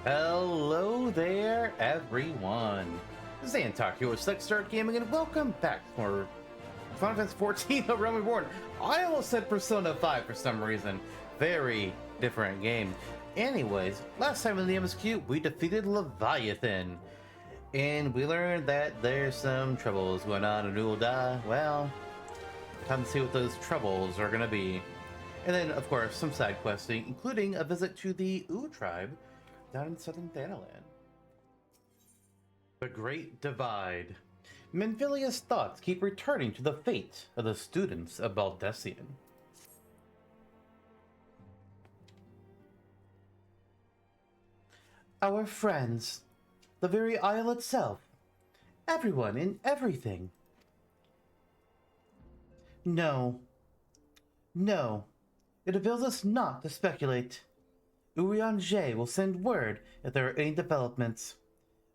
Hello there, everyone. This is Antark, your Select Start Gaming, and welcome back for Final Fantasy XIV Realm Reborn. I almost said Persona 5 for some reason. Very different game. Anyways, last time in the MSQ, we defeated Leviathan. And we learned that there's some troubles going on in Ul'dah. Well, time to see what those troubles are gonna be. And then, of course, some side questing, including a visit to the tribe down in southern Thanalan. The Great Divide. Menvilia's thoughts keep returning to the fate of the students of Baldesion. Our friends, the very isle itself, everyone and everything. No, it avails us not to speculate. Urianger will send word if there are any developments.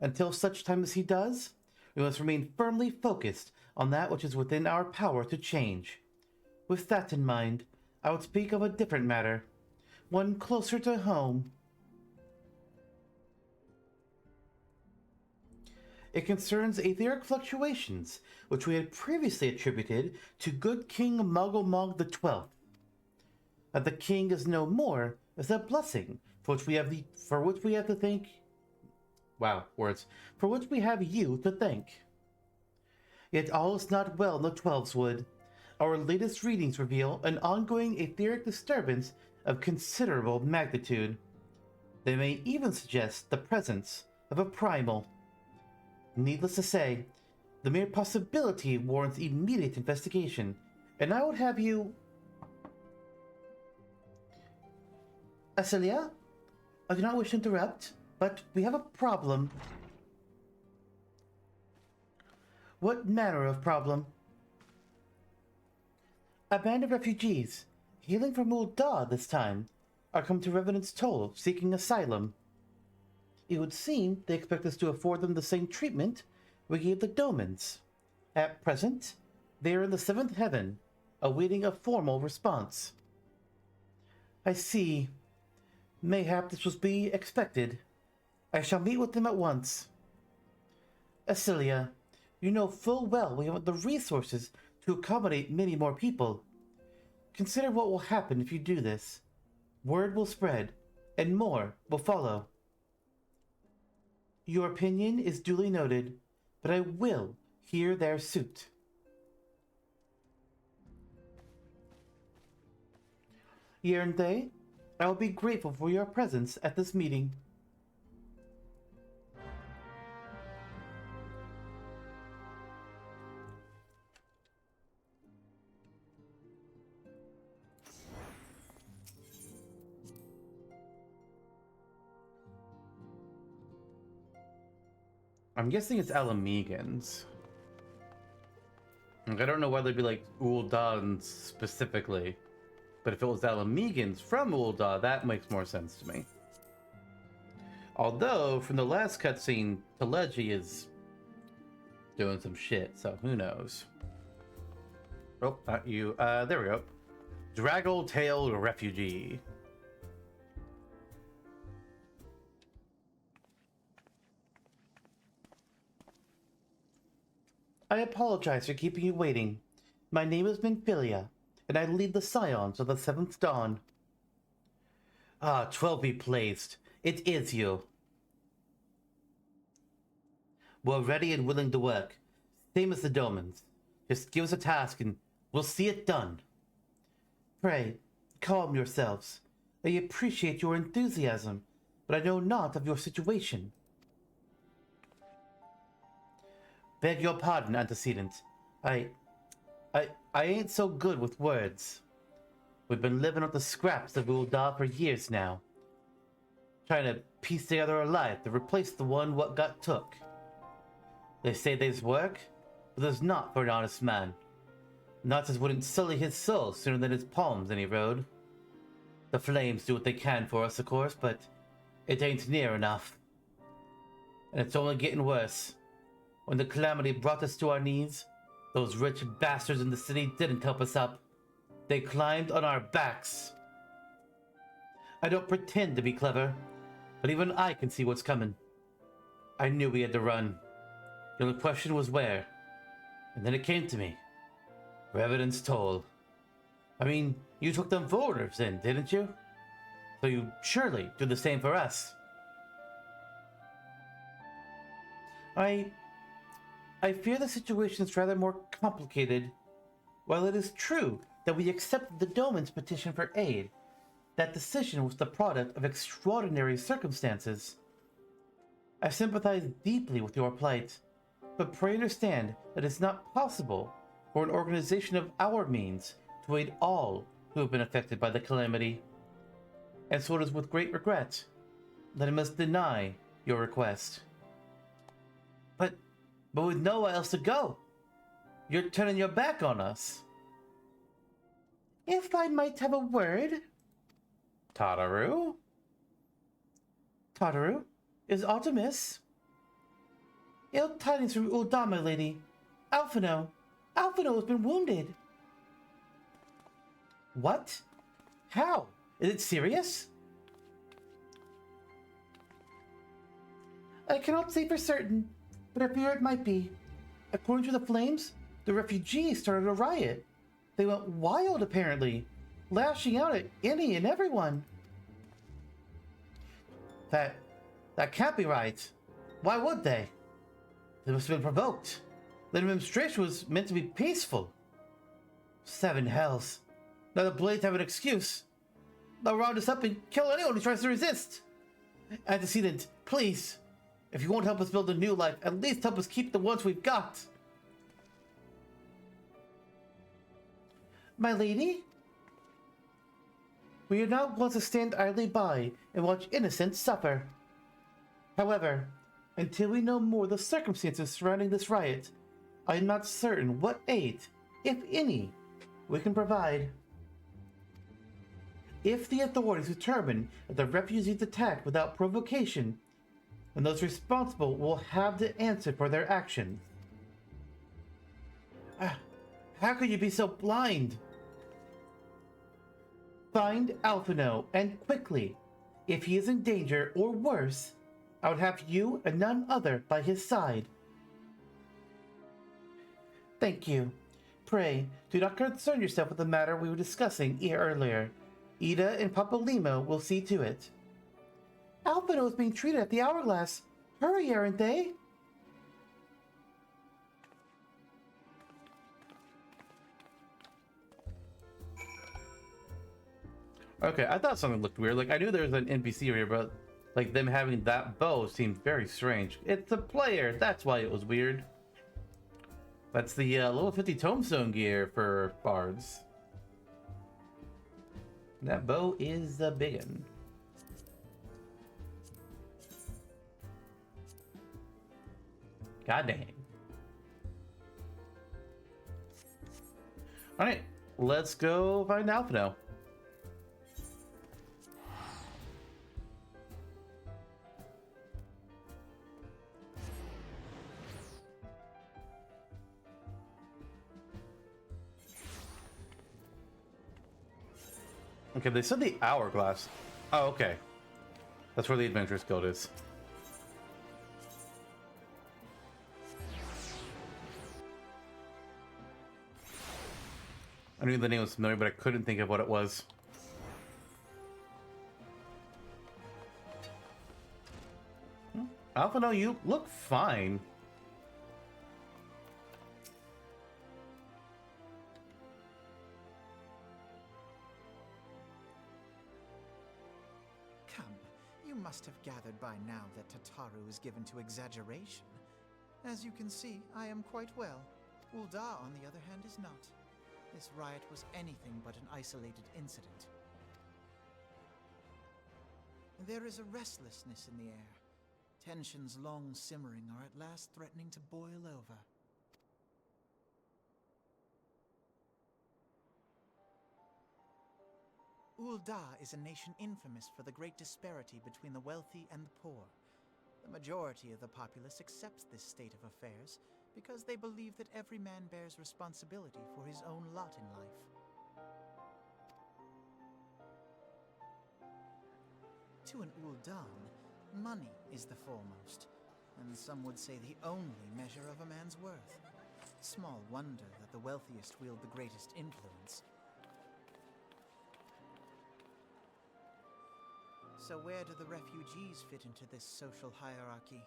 Until such time as he does, we must remain firmly focused on that which is within our power to change. With that in mind, I would speak of a different matter, one closer to home. It concerns etheric fluctuations, which we had previously attributed to good King Mogomog XII. That the king is no more is a blessing for which we have to thank. Wow, words. For which we have you to thank. Yet all is not well in the Twelveswood. Our latest readings reveal an ongoing etheric disturbance of considerable magnitude. They may even suggest the presence of a primal. Needless to say, the mere possibility warrants immediate investigation, and I would have you... Acelia? I do not wish to interrupt, but we have a problem. What manner of problem? A band of refugees, hailing from Ul'dah this time, are come to Revenant's Toll, seeking asylum. It would seem they expect us to afford them the same treatment we gave the Domans. At present, they are in the 7th heaven, awaiting a formal response. I see. Mayhap this was be expected. I shall meet with them at once. Acelia, you know full well we have the resources to accommodate many more people. Consider what will happen if you do this. Word will spread, and more will follow. Your opinion is duly noted, but I will hear their suit. Yernde, I will be grateful for your presence at this meeting. I'm guessing it's Ala Mhigan's. I don't know whether it'd be like Ul'dah specifically. But if it was Ala Mhigan's from Ul'dah, that makes more sense to me. Although, from the last cutscene, Teleji is doing some shit, so who knows. Oh, not you. There we go. Draggle-tailed Refugee. I apologize for keeping you waiting. My name is Menfilia, and I lead the Scions of the 7th Dawn. 12 be placed. It is you. We're ready and willing to work. Same as the Domans. Just give us a task and we'll see it done. Pray, calm yourselves. I appreciate your enthusiasm, but I know not of your situation. Beg your pardon, antecedent. I ain't so good with words. We've been living off the scraps of Ul'dah for years now. Trying to piece together a life to replace the one what got took. They say there's work, but there's not for an honest man. Nazis wouldn't sully his soul sooner than his palms any road. The flames do what they can for us, of course, but it ain't near enough. And it's only getting worse. When the calamity brought us to our knees, those rich bastards in the city didn't help us up. They climbed on our backs. I don't pretend to be clever. But even I can see what's coming. I knew we had to run. The only question was where. And then it came to me. Revenant's Toll. I mean, you took them foreigners in, didn't you? So you surely do the same for us. I fear the situation is rather more complicated. While it is true that we accepted the Doman's petition for aid, that decision was the product of extraordinary circumstances. I sympathize deeply with your plight, but pray understand that it's not possible for an organization of our means to aid all who have been affected by the calamity. And so it is with great regret that I must deny your request. But with nowhere else to go, you're turning your back on us. If I might have a word... Tataru? Tataru? Is aught amiss? Ill tidings from Ul'dah, my lady. Alphino has been wounded. What? How? Is it serious? I cannot say for certain, but I fear it might be. According to the flames, the refugees started a riot. They went wild, apparently, lashing out at any and everyone. That can't be right. Why would they? They must have been provoked. The demonstration was meant to be peaceful. Seven hells. Now the Blades have an excuse. They'll round us up and kill anyone who tries to resist. Antecedent, please. If you won't help us build a new life, at least help us keep the ones we've got. My lady? We are not going to stand idly by and watch innocents suffer. However, until we know more of the circumstances surrounding this riot, I am not certain what aid, if any, we can provide. If the authorities determine that the refugees attacked without provocation, then those responsible will have to answer for their actions. How could you be so blind? Find Alphino, and quickly. If he is in danger, or worse, I would have you and none other by his side. Thank you. Pray, do not concern yourself with the matter we were discussing earlier. Ida and Papa Limo will see to it. Alphino is being treated at the Hourglass. Hurry, aren't they? Okay, I thought something looked weird. Like, I knew there was an NPC here, but like them having that bow seemed very strange. It's a player, that's why it was weird. That's the level 50 tombstone gear for bards. That bow is a big one. God dang. Alright, let's go find Alphino. Okay, they said the Hourglass. Oh, okay. That's where the Adventurers Guild is. I knew the name was familiar, but I couldn't think of what it was. Alphino, you look fine. Must have gathered by now that Tataru is given to exaggeration. As you can see, I am quite well. Ul'dah, on the other hand, is not. This riot was anything but an isolated incident. There is a restlessness in the air. Tensions long simmering are at last threatening to boil over. Ul'dah is a nation infamous for the great disparity between the wealthy and the poor. The majority of the populace accepts this state of affairs because they believe that every man bears responsibility for his own lot in life. To an Ul'dah, Money is the foremost, and some would say the only measure of a man's worth. Small wonder that the wealthiest wield the greatest influence. So where do the refugees fit into this social hierarchy?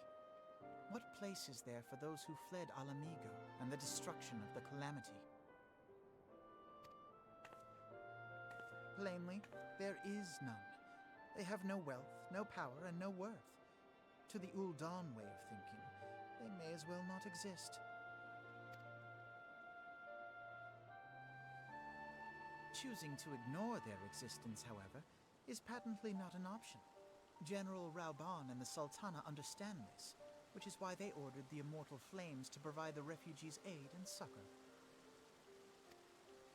What place is there for those who fled Ala Mhigan and the destruction of the Calamity? Plainly, there is none. They have no wealth, no power, and no worth. To the Ul'dah way of thinking, they may as well not exist. Choosing to ignore their existence, however, is patently not an option. General Reborn and the Sultana understand this, which is why they ordered the Immortal Flames to provide the refugees aid and succor.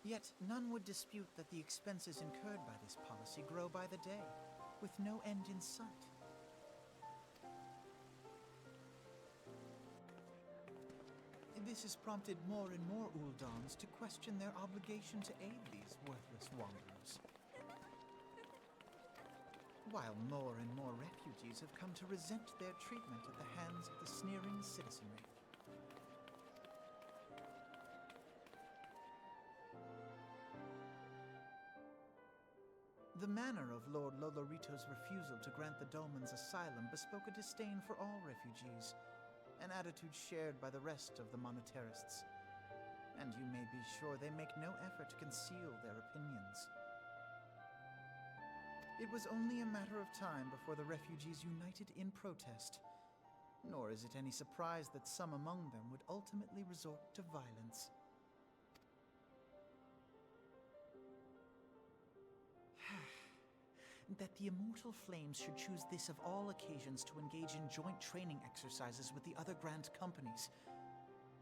Yet none would dispute that the expenses incurred by this policy grow by the day, with no end in sight. This has prompted more and more Ul'dahs to question their obligation to aid these worthless wanderers. While more and more refugees have come to resent their treatment at the hands of the sneering citizenry. The manner of Lord Lolorito's refusal to grant the Dolmens asylum bespoke a disdain for all refugees, an attitude shared by the rest of the monetarists. And you may be sure they make no effort to conceal their opinions. It was only a matter of time before the refugees united in protest, nor is it any surprise that some among them would ultimately resort to violence. That the Immortal Flames should choose this of all occasions to engage in joint training exercises with the other Grand Companies.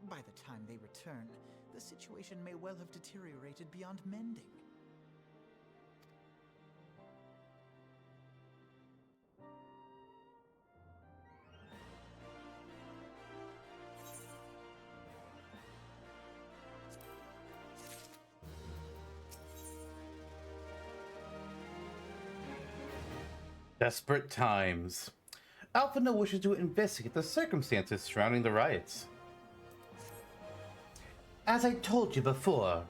By the time they return, the situation may well have deteriorated beyond mending. Desperate times. Alphina wishes to investigate the circumstances surrounding the riots. As I told you before,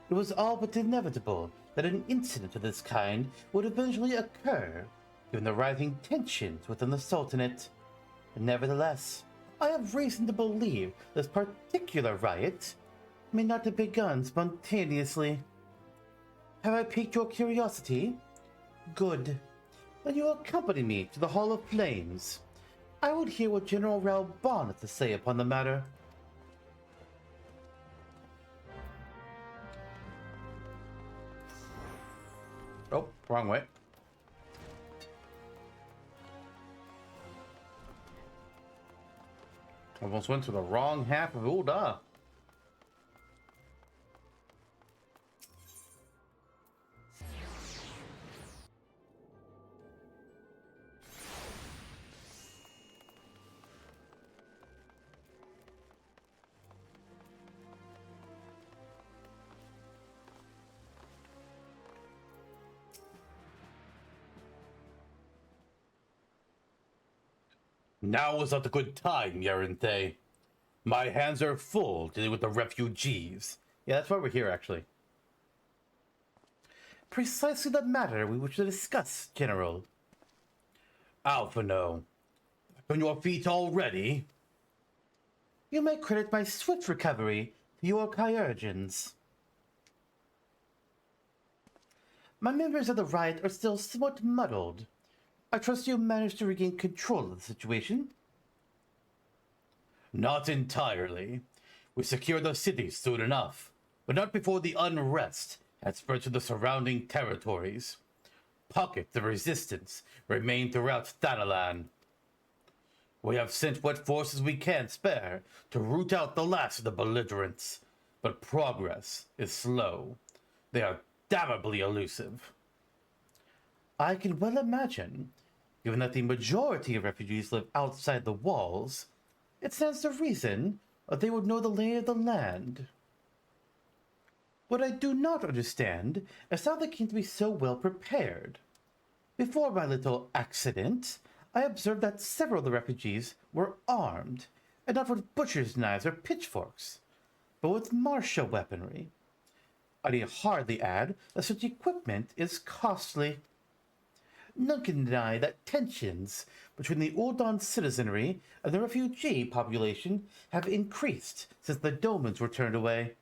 it was all but inevitable that an incident of this kind would eventually occur, given the rising tensions within the Sultanate. Nevertheless, I have reason to believe this particular riot may not have begun spontaneously. Have I piqued your curiosity? Good. Then you accompany me to the Hall of Flames. I would hear what General Reborn has to say upon the matter. Oh, wrong way. Almost went to the wrong half of Ul'dah. Now is not a good time, Yaranthe. My hands are full dealing with the refugees. Yeah, that's why we're here, actually. Precisely the matter we wish to discuss, General. Alphino, on your feet already? You may credit my swift recovery to your chirurgeons. My memories of the riot are still somewhat muddled. I trust you managed to regain control of the situation? Not entirely. We secured the city soon enough, but not before the unrest had spread to the surrounding territories. Pockets of resistance remain throughout Thanalan. We have sent what forces we can spare to root out the last of the belligerents, but progress is slow. They are damnably elusive. I can well imagine, given that the majority of refugees live outside the walls, it stands to reason that they would know the lay of the land. What I do not understand is how they came to be so well prepared. Before my little accident, I observed that several of the refugees were armed, and not with butcher's knives or pitchforks, but with martial weaponry. I need hardly add that such equipment is costly. None can deny that tensions between the Ul'dah citizenry and the refugee population have increased since the Domans were turned away.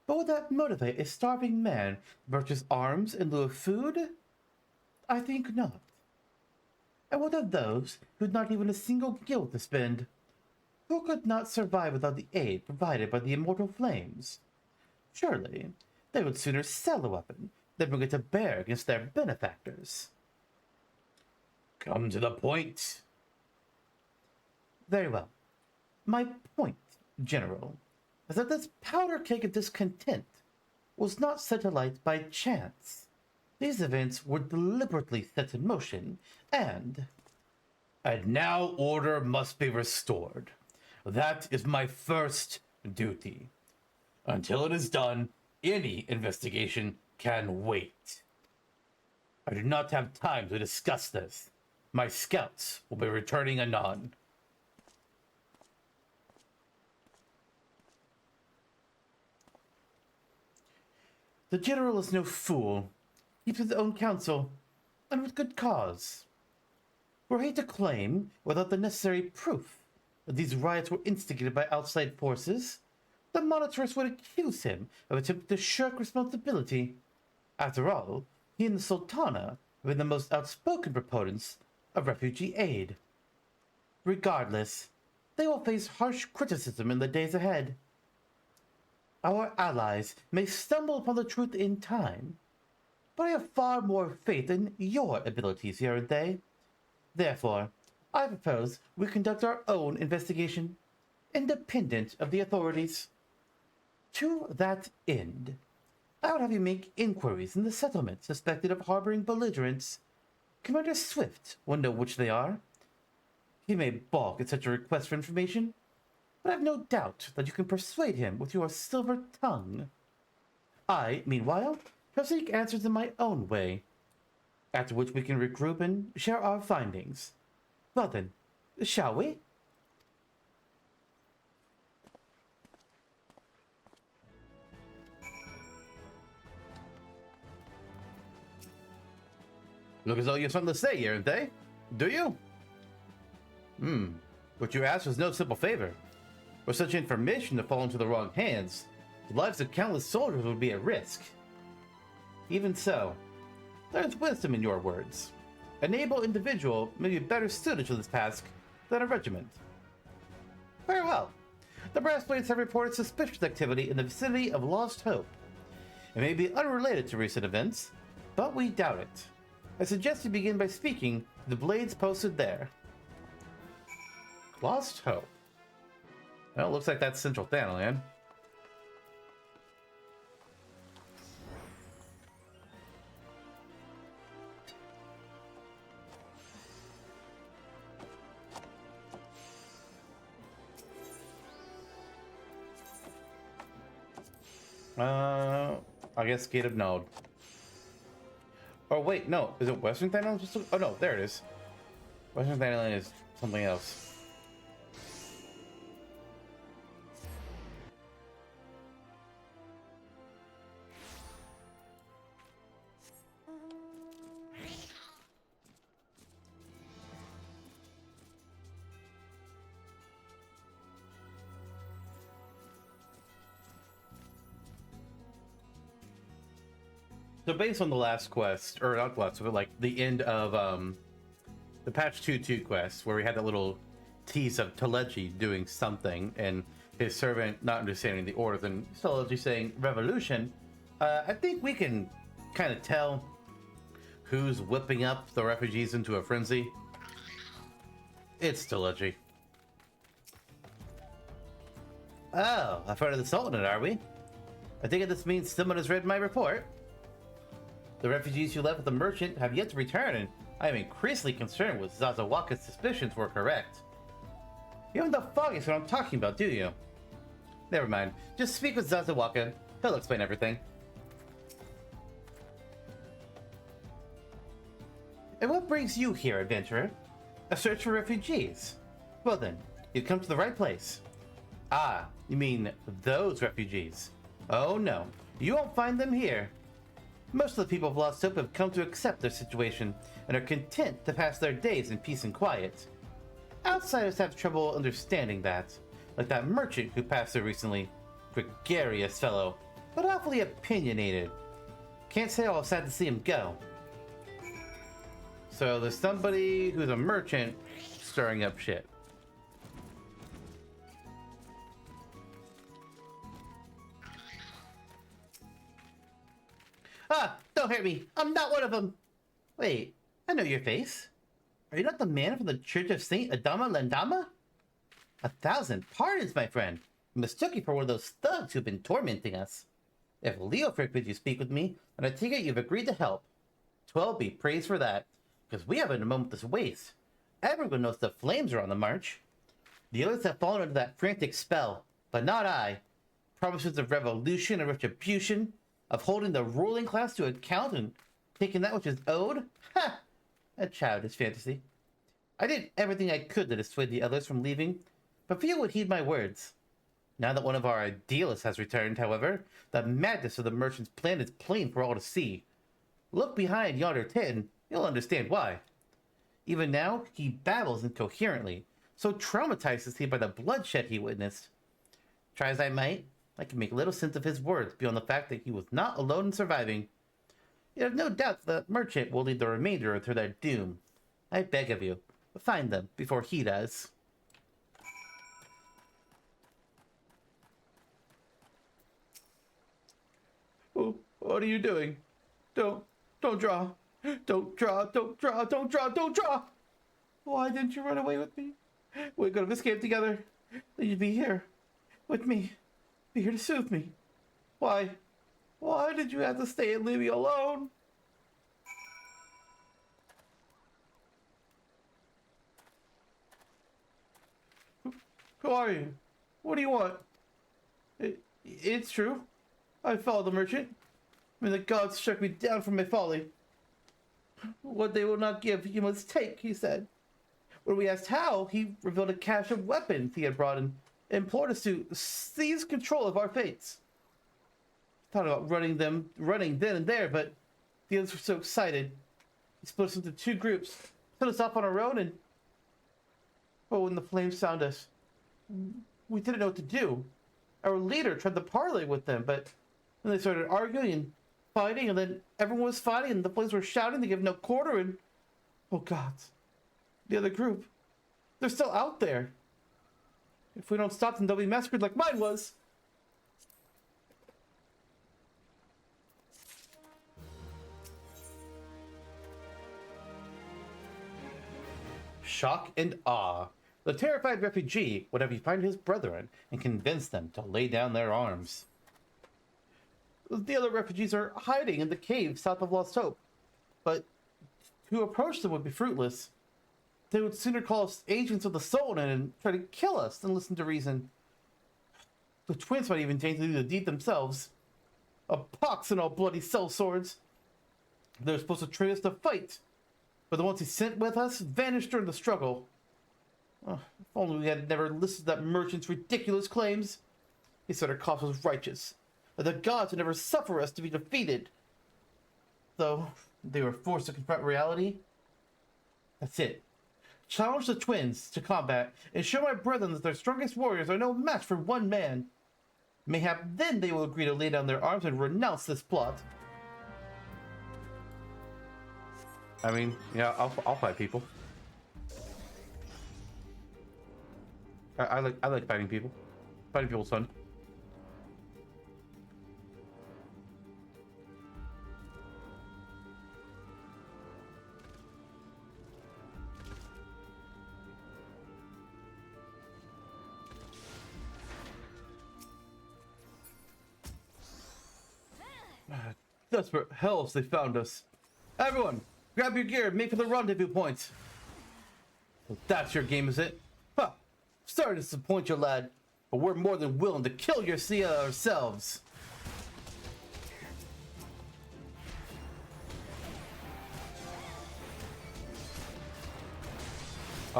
But would that motivate a starving man to purchase arms in lieu of food? I think not. And what of those who had not even a single guild to spend? Who could not survive without the aid provided by the immortal flames? Surely, they would sooner sell a weapon than bring it to bear against their benefactors. Come to the point. Very well. My point, General, is that this powder cake of discontent was not set alight by chance. These events were deliberately set in motion, and now order must be restored. That is my first duty. Until it is done, any investigation can wait. I do not have time to discuss this. My scouts will be returning anon. The general is no fool. He keeps his own counsel, and with good cause. Were he to claim, without the necessary proof, that these riots were instigated by outside forces, the monitors would accuse him of attempting to shirk responsibility. After all, he and the Sultana have been the most outspoken proponents of refugee aid. Regardless, they will face harsh criticism in the days ahead. Our allies may stumble upon the truth in time, but I have far more faith in your abilities, aren't they? Therefore, I propose we conduct our own investigation, independent of the authorities. To that end, I would have you make inquiries in the settlement suspected of harboring belligerents. Commander Swift will know which they are. He may balk at such a request for information, but I have no doubt that you can persuade him with your silver tongue. I, meanwhile, shall seek answers in my own way, after which we can regroup and share our findings. Well then, shall we? Look as though you have something to say, aren't they? Do you? What you asked was no simple favor. Were such information to fall into the wrong hands, the lives of countless soldiers would be at risk. Even so, there is wisdom in your words. An able individual may be better suited to this task than a regiment. Very well. The Brassblades have reported suspicious activity in the vicinity of Lost Hope. It may be unrelated to recent events, but we doubt it. I suggest you begin by speaking to the blades posted there. Lost Hope. Well, it looks like that's Central Thanalan. I guess Gate of Node. Oh wait, no. Is it Western Thanalan? Oh no, there it is. Western Thanalan is something else. So based on the last quest, or not quest, but like the end of the patch 2.2 quest, where we had that little tease of Telechi doing something and his servant not understanding the orders, and Telechi saying revolution, I think we can kind of tell who's whipping up the refugees into a frenzy. It's Telechi. Oh, I've heard of the Sultanate, are we? I think this means someone has read my report. The refugees you left with the merchant have yet to return, and I am increasingly concerned with Zazawaka's suspicions were correct. You haven't the foggiest what I'm talking about, do you? Never mind. Just speak with Zazawaka. He'll explain everything. And what brings you here, adventurer? A search for refugees? Well then, you've come to the right place. Ah, you mean those refugees? Oh no, you won't find them here. Most of the people of Lost Hope have come to accept their situation and are content to pass their days in peace and quiet. Outsiders have trouble understanding that, like that merchant who passed through recently. Gregarious fellow, but awfully opinionated. Can't say I was sad to see him go. So there's somebody who's a merchant stirring up shit. Ah, don't hurt me. I'm not one of them. Wait, I know your face. Are you not the man from the Church of Saint Adama Landama? 1,000 pardons, my friend. I mistook you for one of those thugs who've been tormenting us. If Leo forbid you speak with me, then I take it you've agreed to help. 12 be praised for that, because we haven't a moment to waste. Everyone knows the flames are on the march. The others have fallen under that frantic spell, but not I. Promises of revolution and retribution, of holding the ruling class to account and taking that which is owed? Ha! A childish fantasy. I did everything I could to dissuade the others from leaving, but few would heed my words. Now that one of our idealists has returned, however, the madness of the merchant's plan is plain for all to see. Look behind yonder tin, you'll understand why. Even now, he babbles incoherently, so traumatized is he by the bloodshed he witnessed. Try as I might, I can make little sense of his words beyond the fact that he was not alone in surviving. You have no doubt that merchant will lead the remainder to their doom. I beg of you, find them before he does. Oh, what are you doing? Don't draw. Don't draw, don't draw, don't draw, don't draw! Why didn't you run away with me? We could have escaped together. Then you'd be here, with me. Be here to soothe me. Why? Why did you have to stay and leave me alone? Who are you? What do you want? It's true. I followed the merchant. When the gods struck me down from my folly. What they will not give, you must take, he said. When we asked how, he revealed a cache of weapons he had brought and implored us to seize control of our fates. Thought about running then and there, but the others were so excited. He split us into two groups, put us off on our own, and when the flames found us, we didn't know what to do. Our leader tried to parley with them, but then they started arguing and fighting, and then everyone was fighting, and the flames were shouting to give no quarter, and oh gods, the other group, they're still out there. If we don't stop them, they'll be massacred like mine was. Shock and awe. The terrified refugee would have you find his brethren and convince them to lay down their arms. The other refugees are hiding in the cave south of Lost Hope, but to approach them would be fruitless. They would sooner call us agents of the Sultan and try to kill us than listen to reason. The twins might even change to do the deed themselves. A pox and all bloody sellswords. They were supposed to train us to fight, but the ones he sent with us vanished during the struggle. Oh, if only we had never listened to that merchant's ridiculous claims. He said our cause was righteous, that the gods would never suffer us to be defeated. Though they were forced to confront reality. That's it. Challenge the twins to combat and show my brethren that their strongest warriors are no match for one man. Mayhap then they will agree to lay down their arms and renounce this plot. I mean, yeah, I'll fight people. I like fighting people. Fighting people's fun. Desperate hells they found us. Everyone, grab your gear and make for the rendezvous point. So that's your game, is it? Huh. Sorry to disappoint you, lad, but we're more than willing to kill your Sia ourselves.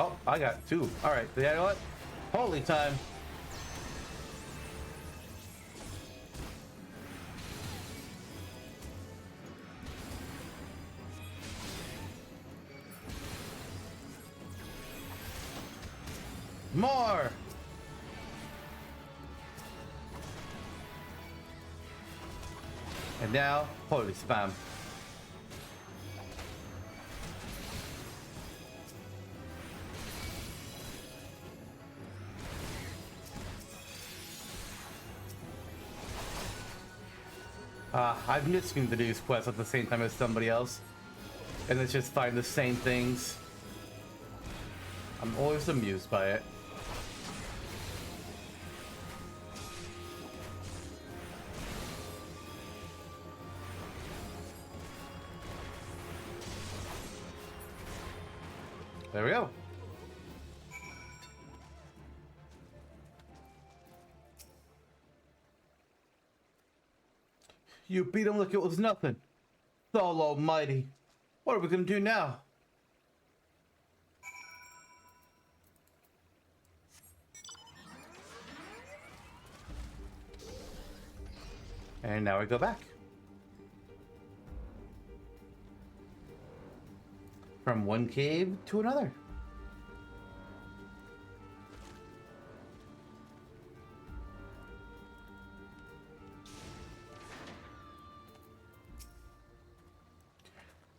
Oh, I got two. All right, you know what? Holy time. More. And now, holy spam. I've been just going to do these quests at the same time as somebody else, and it's just find the same things. I'm always amused by it. There we go. You beat him like it was nothing. Thal Almighty. What are we gonna do now? And now we go back. From one cave to another.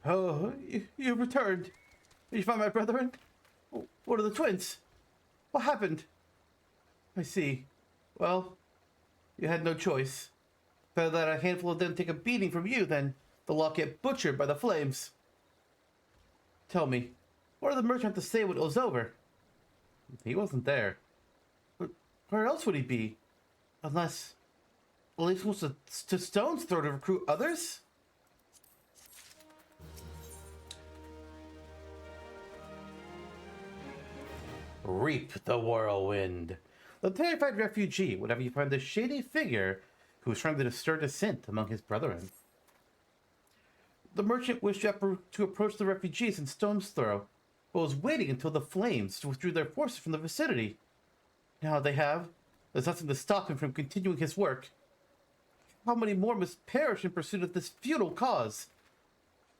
Oh, you returned. Did you find my brethren? What are the twins? What happened? I see. Well, you had no choice. Better that a handful of them take a beating from you than they'll all get butchered by the flames. Tell me, what did the merchant have to say when it was over? He wasn't there. But where else would he be? Unless... well, he's supposed to Stone's Throw to recruit others? Reap the whirlwind. The terrified refugee would have you find the shady figure who was trying to stir dissent among his brethren. The merchant wished to approach the refugees in Stone's Throw, but was waiting until the flames withdrew their forces from the vicinity. Now there's nothing to stop him from continuing his work. How many more must perish in pursuit of this futile cause?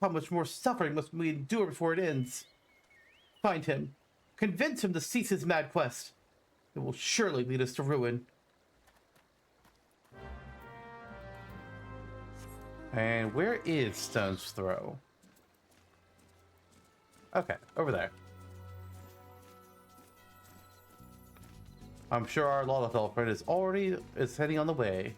How much more suffering must we endure before it ends? Find him. Convince him to cease his mad quest. It will surely lead us to ruin. And where is Stone's Throw? Okay, over there. I'm sure our Ul'dah friend is heading on the way.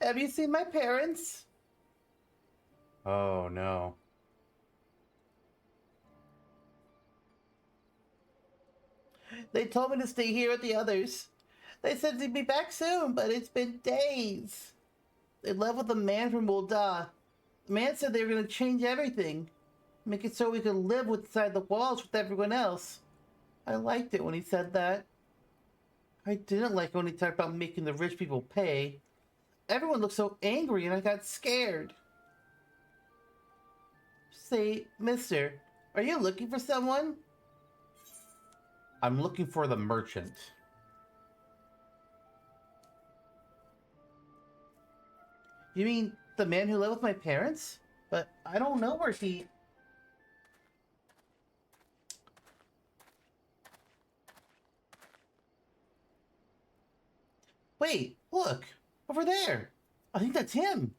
Have you seen my parents? Oh no. They told me to stay here with the others. They said they'd be back soon, but it's been days. They left with a man from Ul'dah. The man said they were going to change everything. Make it so we could live inside the walls with everyone else. I liked it when he said that. I didn't like when he talked about making the rich people pay. Everyone looked so angry and I got scared. Say, mister, are you looking for someone? I'm looking for the merchant. You mean the man who lived with my parents? But I don't know where he... Wait, look! Over there! I think that's him!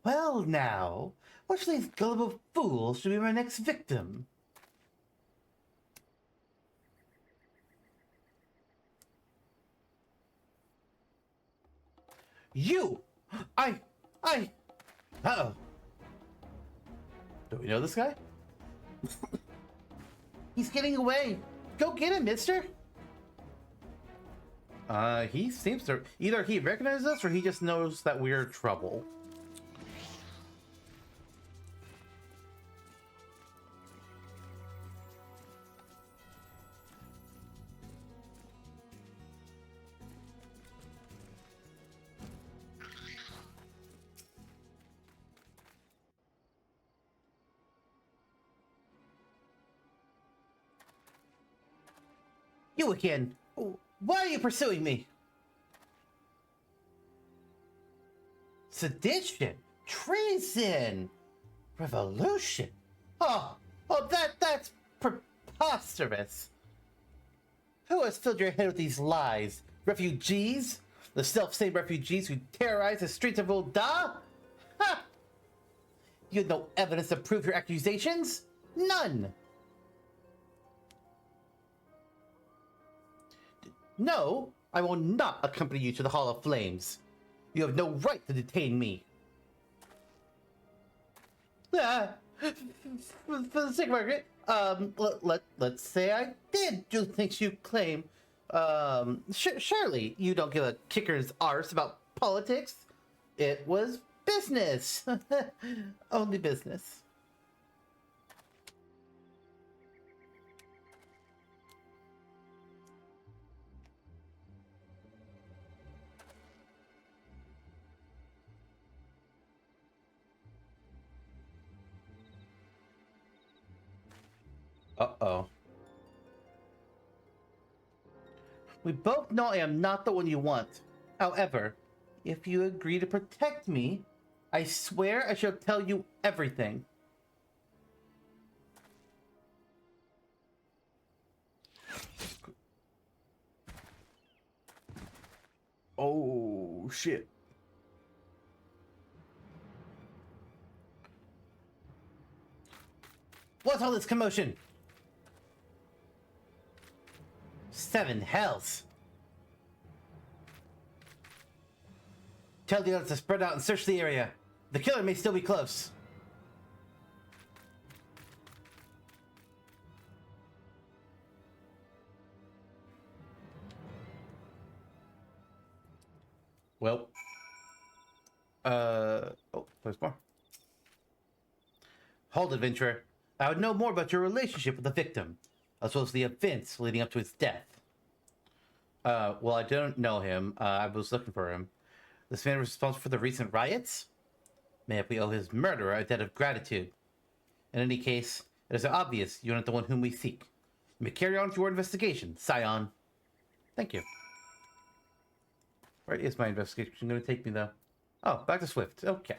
Well now, which of these gullible fools should be my next victim? You! I... Uh-oh. Do we know this guy? He's getting away. Go get him, mister. He seems to... Either he recognizes us or he just knows that we're trouble. You again. Why are you pursuing me? Sedition, treason, revolution. That's preposterous. Who has filled your head with these lies? Refugees? The self-same refugees who terrorize the streets of Ul'dah? Ha! You have no evidence to prove your accusations? None. No, I will not accompany you to the Hall of Flames. You have no right to detain me. For the sake of argument, let's say I did do things you claim. Surely you don't give a kicker's arse about politics. It was business. Only business. Uh-oh. We both know I am not the one you want. However, if you agree to protect me, I swear I shall tell you everything. Oh, shit. What's all this commotion? 7 hells. Tell the others to spread out and search the area. The killer may still be close. Well. Oh, there's more. Hold, adventurer. I would know more about your relationship with the victim, as well as the events leading up to his death. Well, I don't know him. I was looking for him. This man was responsible for the recent riots? Maybe we owe his murderer a debt of gratitude. In any case, it is obvious you are not the one whom we seek. You may carry on with your investigation, Scion. Thank you. Where is my investigation going to take me, though? Oh, back to Swift. Okay.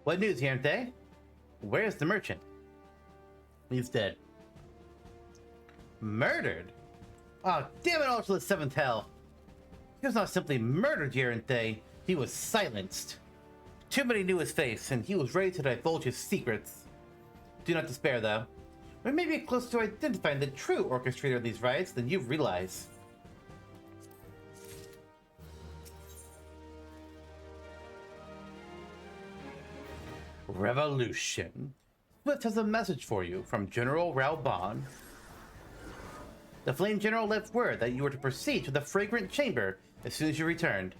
What news, Yante? Where's the merchant? He's dead. Murdered? Oh, damn it all to the 7th hell. He was not simply murdered, Yarante. He was silenced. Too many knew his face, and he was ready to divulge his secrets. Do not despair, though. We may be close to identifying the true orchestrator of these riots than you realize. Revolution. Swift has a message for you from General Reborn. The Flame General left word that you were to proceed to the Fragrant Chamber as soon as you returned.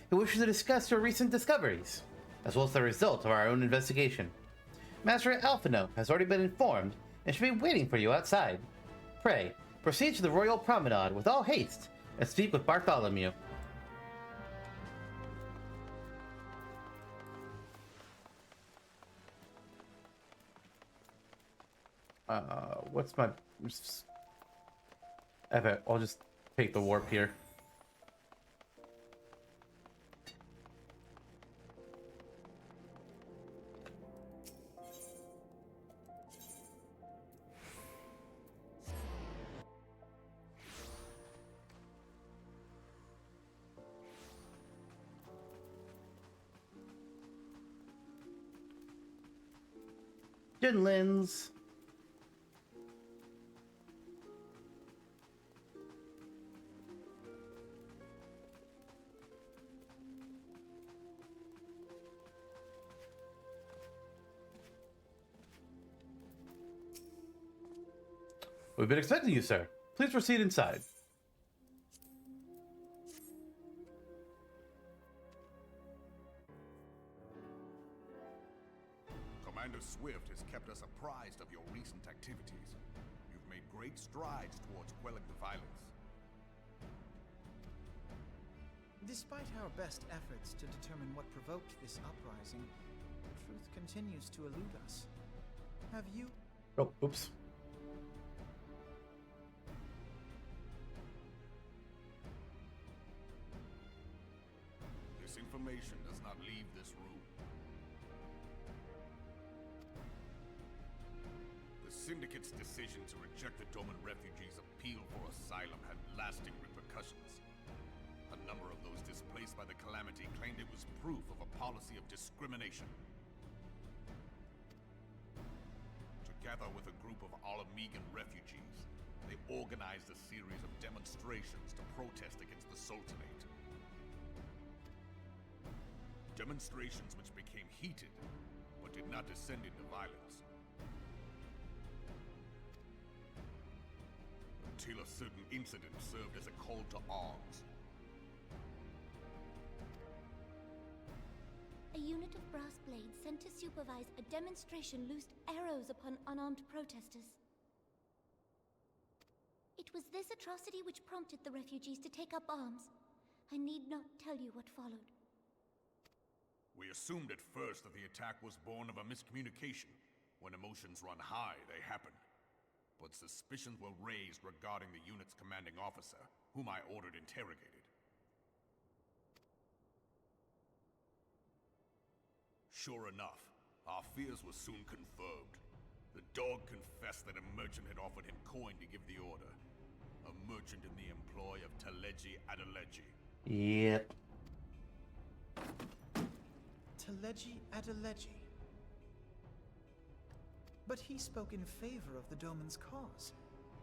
He wishes to discuss your recent discoveries, as well as the result of our own investigation. Master Alphino has already been informed and should be waiting for you outside. Pray, proceed to the Royal Promenade with all haste, and speak with Bartholomew. What's my... Okay, I'll just take the warp here. Jinlins. We've been expecting you, sir. Please proceed inside. Commander Swift has kept us apprised of your recent activities. You've made great strides towards quelling the violence. Despite our best efforts to determine what provoked this uprising, truth continues to elude us. Have you... Oh, oops. This information does not leave this room. The Syndicate's decision to reject the Doman refugees' appeal for asylum had lasting repercussions. A number of those displaced by the Calamity claimed it was proof of a policy of discrimination. Together with a group of Ala Mhigan refugees, they organized a series of demonstrations to protest against the Sultanate. Demonstrations which became heated, but did not descend into violence. Until a certain incident served as a call to arms. A unit of brass blades sent to supervise a demonstration loosed arrows upon unarmed protesters. It was this atrocity which prompted the refugees to take up arms. I need not tell you what followed. We assumed at first that the attack was born of a miscommunication. When emotions run high, they happen. But suspicions were raised regarding the unit's commanding officer, whom I ordered interrogated. Sure enough, our fears were soon confirmed. The dog confessed that a merchant had offered him coin to give the order. A merchant in the employ of Kanna-E-Senna. Yep. Kanna-E-Senna. But he spoke in favor of the Doman's cause,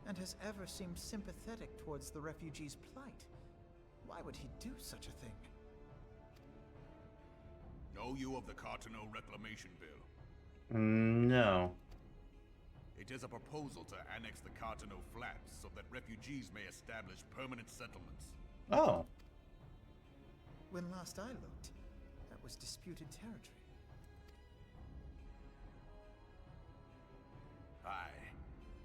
and has ever seemed sympathetic towards the refugees' plight. Why would he do such a thing? Know you of the Kanna-E Reclamation Bill? No. It is a proposal to annex the Kanna-E Flats so that refugees may establish permanent settlements. Oh. When last I looked, that was disputed territory. Aye.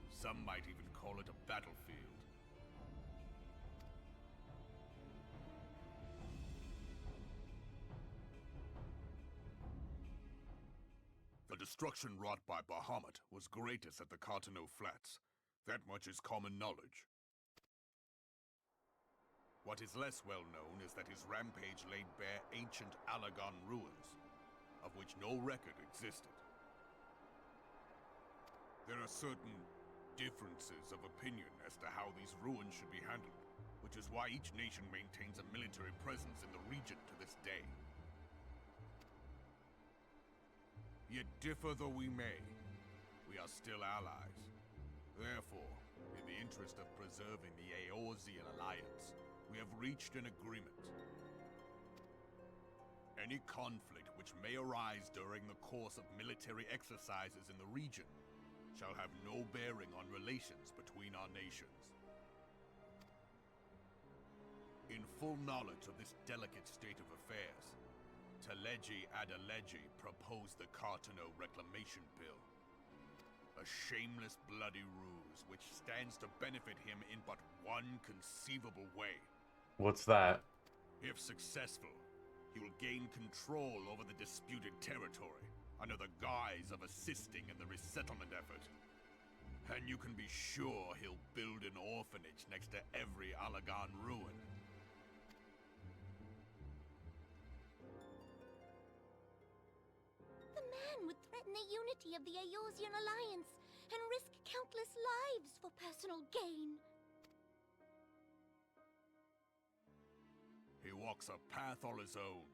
Some might even call it a battlefield. The destruction wrought by Bahamut was greatest at the Kanna-E Flats. That much is common knowledge. What is less well known is that his rampage laid bare ancient Alagon ruins, of which no record existed. There are certain differences of opinion as to how these ruins should be handled, which is why each nation maintains a military presence in the region to this day. Yet differ though we may, we are still allies. Therefore, in the interest of preserving the Eorzean alliance, we have reached an agreement. Any conflict which may arise during the course of military exercises in the region shall have no bearing on relations between our nations. In full knowledge of this delicate state of affairs, Kanna-E-Senna proposed the Kanna-E Reclamation Bill. A shameless, bloody ruse which stands to benefit him in but one conceivable way. What's that? If successful, he will gain control over the disputed territory under the guise of assisting in the resettlement effort. And you can be sure he'll build an orphanage next to every Ala Mhigan ruin. The man would threaten the unity of the Eorzean Alliance and risk countless lives for personal gain. He walks a path all his own,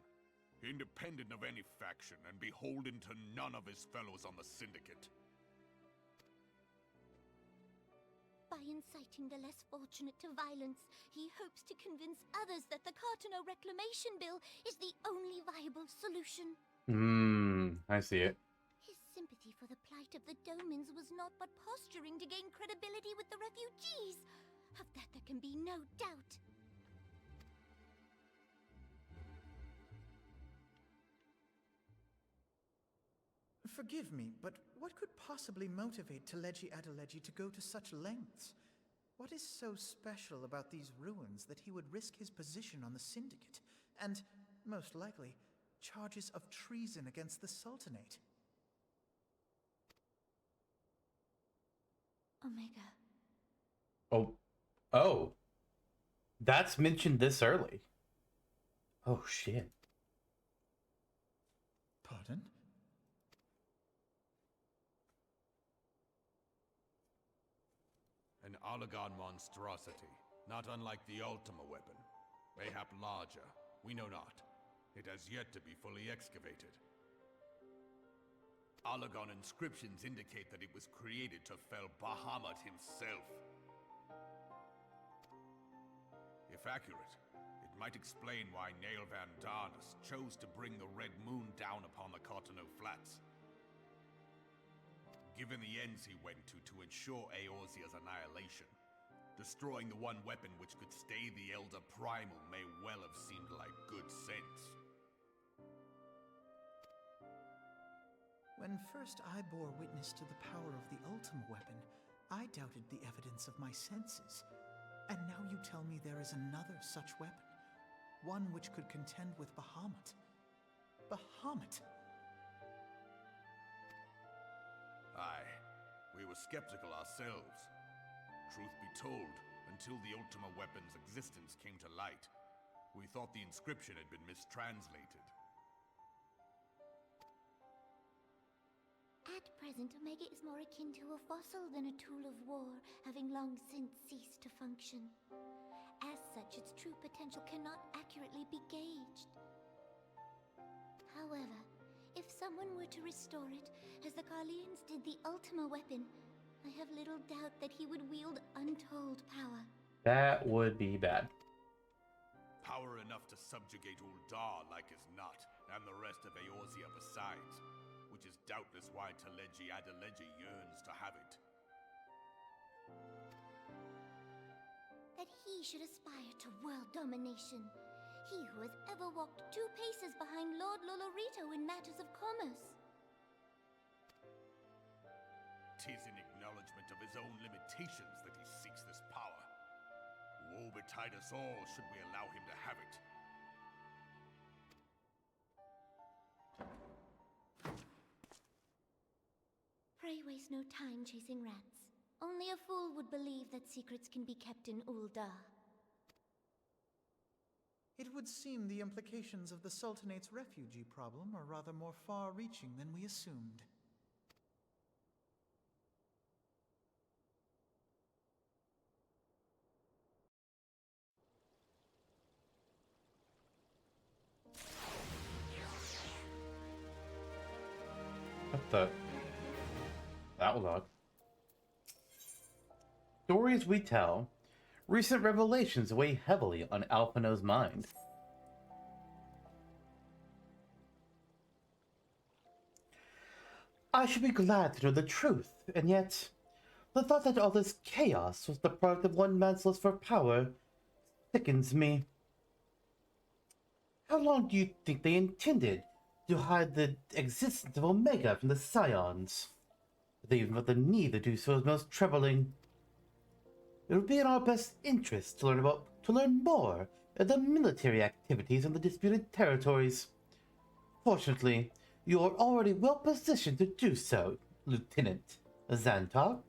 independent of any faction and beholden to none of his fellows on the Syndicate. By inciting the less fortunate to violence, he hopes to convince others that the Kanna-E Reclamation Bill is the only viable solution. I see it. His sympathy for the plight of the Domans was not but posturing to gain credibility with the refugees. Of that there can be no doubt. Forgive me, but what could possibly motivate Teleji Adeleji to go to such lengths? What is so special about these ruins that he would risk his position on the Syndicate, and, most likely, charges of treason against the Sultanate? Omega. Oh. That's mentioned this early. Oh, shit. Pardon? An Ala Mhigan monstrosity, not unlike the Ultima weapon. Mayhap larger, we know not. It has yet to be fully excavated. Ala Mhigan inscriptions indicate that it was created to fell Bahamut himself. If accurate, it might explain why Nail Van Darnus chose to bring the Red Moon down upon the Kanna-E Flats. Given the ends he went to ensure Eorzea's annihilation, destroying the one weapon which could stay the Elder Primal may well have seemed like good sense. When first I bore witness to the power of the Ultima weapon, I doubted the evidence of my senses. And now you tell me there is another such weapon, one which could contend with Bahamut. Bahamut! Aye, we were skeptical ourselves. Truth be told, until the Ultima weapon's existence came to light, we thought the inscription had been mistranslated. At present, Omega is more akin to a fossil than a tool of war, having long since ceased to function. As such, its true potential cannot accurately be gauged. However, if someone were to restore it, as the Carlians did the Ultima weapon, I have little doubt that he would wield untold power. That would be bad. Power enough to subjugate Ul'dah like as not, and the rest of Eorzea besides, which is doubtless why Teleji Adeleji yearns to have it. That he should aspire to world domination. He who has ever walked 2 paces behind Lord Lolorito in matters of commerce. 'Tis in acknowledgement of his own limitations that he seeks this power. Woe betide us all should we allow him to have it. Pray waste no time chasing rats. Only a fool would believe that secrets can be kept in Ul'dah. It would seem the implications of the Sultanate's refugee problem are rather more far-reaching than we assumed. What the? That was odd. Stories we tell. Recent revelations weigh heavily on Alphino's mind. I should be glad to know the truth, and yet, the thought that all this chaos was the product of one man's lust for power sickens me. How long do you think they intended to hide the existence of Omega from the Scions? If they even felt the need to do so is most troubling. It would be in our best interest to learn more the military activities in the disputed territories. Fortunately, you are already well positioned to do so, Lieutenant Xantok.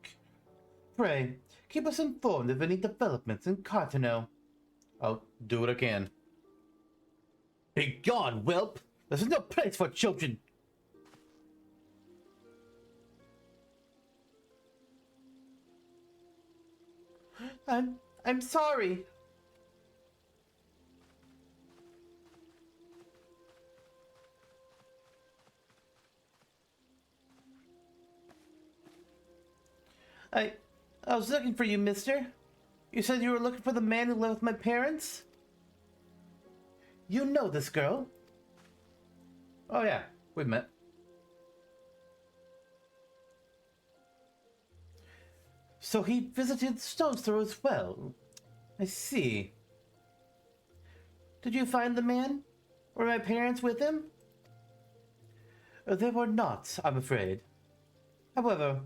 Pray, keep us informed of any developments in Cartano. I'll do what I can. Be gone, whelp! This is no place for children! I'm sorry. I was looking for you, mister. You said you were looking for the man who lived with my parents? You know this girl? Oh yeah, we met. So he visited Stone's Throw as well. I see. Did you find the man? Were my parents with him? They were not, I'm afraid. However,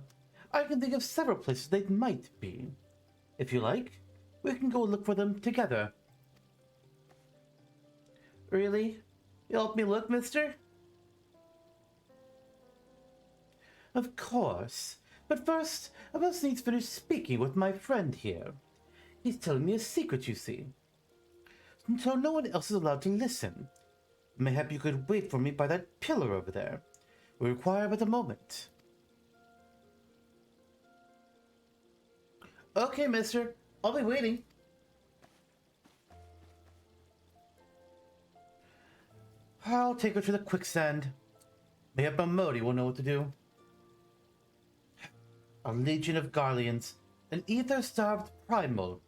I can think of several places they might be. If you like, we can go look for them together. Really? You'll help me look, mister? Of course. But first, I must needs finish speaking with my friend here. He's telling me a secret, you see. So no one else is allowed to listen. Mayhap you could wait for me by that pillar over there. We require but a moment. Okay, mister. I'll be waiting. I'll take her to the quicksand. Mayhap Modi will know what to do. A legion of Garleans, an ether-starved primal.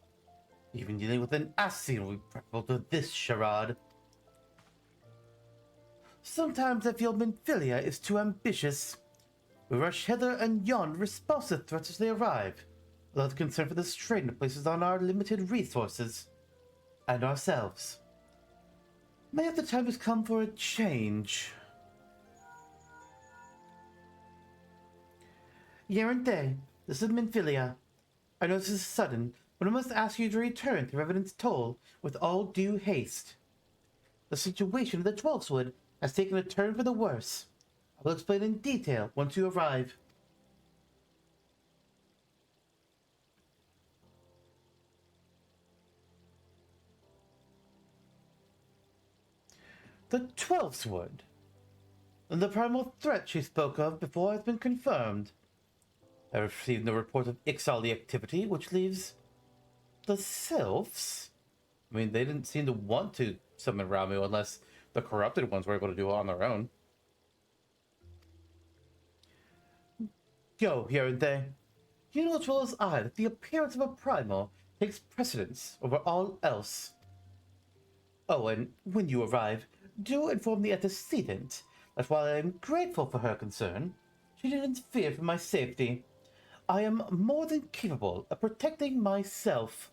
Even dealing with an Ascian will be preferable to this charade. Sometimes I feel Minfilia is too ambitious. We rush hither and yon, responsive threats as they arrive, without concern for the strain it places on our limited resources, and ourselves. Mayhap the time has come for a change. Yerente, this is Minfilia. I know this is sudden, but I must ask you to return to Revenant's Toll with all due haste. The situation of the Twelfthwood has taken a turn for the worse. I will explain in detail once you arrive. The Twelfthwood. The primal threat she spoke of before has been confirmed. I received no report of Ixali activity, which leaves the Sylphs. I mean, they didn't seem to want to summon Ramu unless the corrupted ones were able to do it on their own. Go, Yerente. You know as well as I that the appearance of a primal takes precedence over all else. Oh, and when you arrive, do inform the antecedent that while I am grateful for her concern, she didn't fear for my safety. I am more than capable of protecting myself.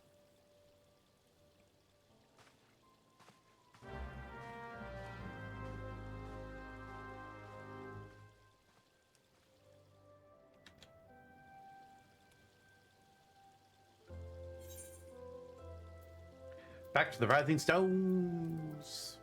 Back to the Rising Stones.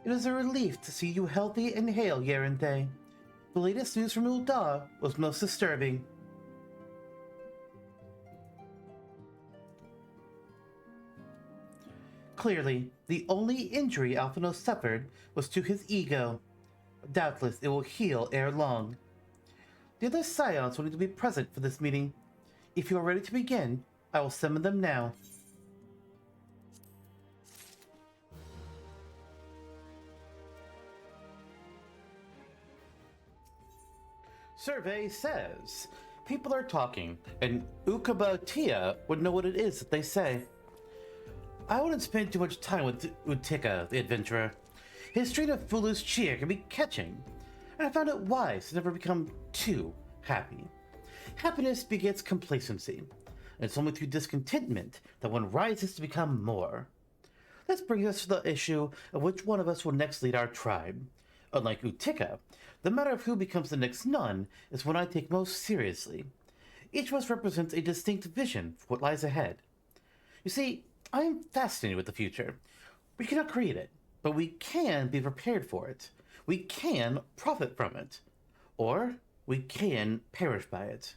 It is a relief to see you healthy and hale, Yerente. The latest news from Ul'dah was most disturbing. Clearly, the only injury Alphino suffered was to his ego. Doubtless it will heal ere long. The other Scions will need to be present for this meeting. If you are ready to begin, I will summon them now. Survey says people are talking, and Ukabatia would know what it is that they say. I wouldn't spend too much time with Utika, the adventurer. His streak of foolish cheer can be catching, and I found it wise to never become too happy. Happiness begets complacency, and it's only through discontentment that one rises to become more. This brings us to the issue of which one of us will next lead our tribe. Unlike Utika, the matter of who becomes the next nun is one I take most seriously. Each of us represents a distinct vision for what lies ahead. You see, I am fascinated with the future. We cannot create it, but we can be prepared for it. We can profit from it. Or we can perish by it.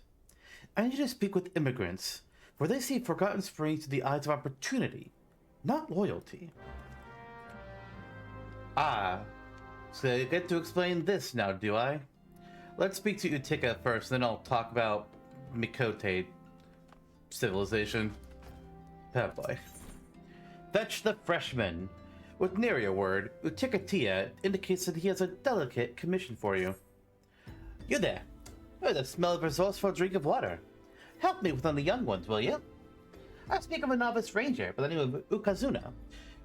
I need to speak with immigrants, for they see Forgotten Springs through the eyes of opportunity, not loyalty. Ah, so I get to explain this now, do I? Let's speak to Utika first, then I'll talk about Mikote civilization. Oh boy. Fetch the freshman. With nary a word, Utika Tia indicates that he has a delicate commission for you. You there. Oh, the smell of resourceful drink of water. Help me with one of the young ones, will you? I speak of a novice ranger by the name of Ukazuna,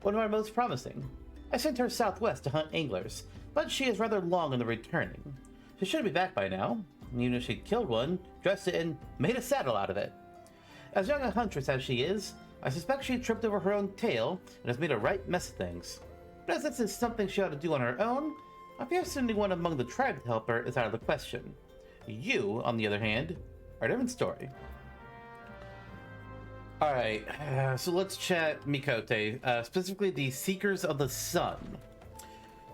one of our most promising. I sent her southwest to hunt anglers, but she is rather long in the returning. She should be back by now, even if she killed one, dressed it, and made a saddle out of it. As young a huntress as she is, I suspect she tripped over her own tail and has made a right mess of things. But as this is something she ought to do on her own, I fear sending one among the tribe to help her is out of the question. You, on the other hand, are a different story. Alright, so let's chat Mikote, specifically the Seekers of the Sun.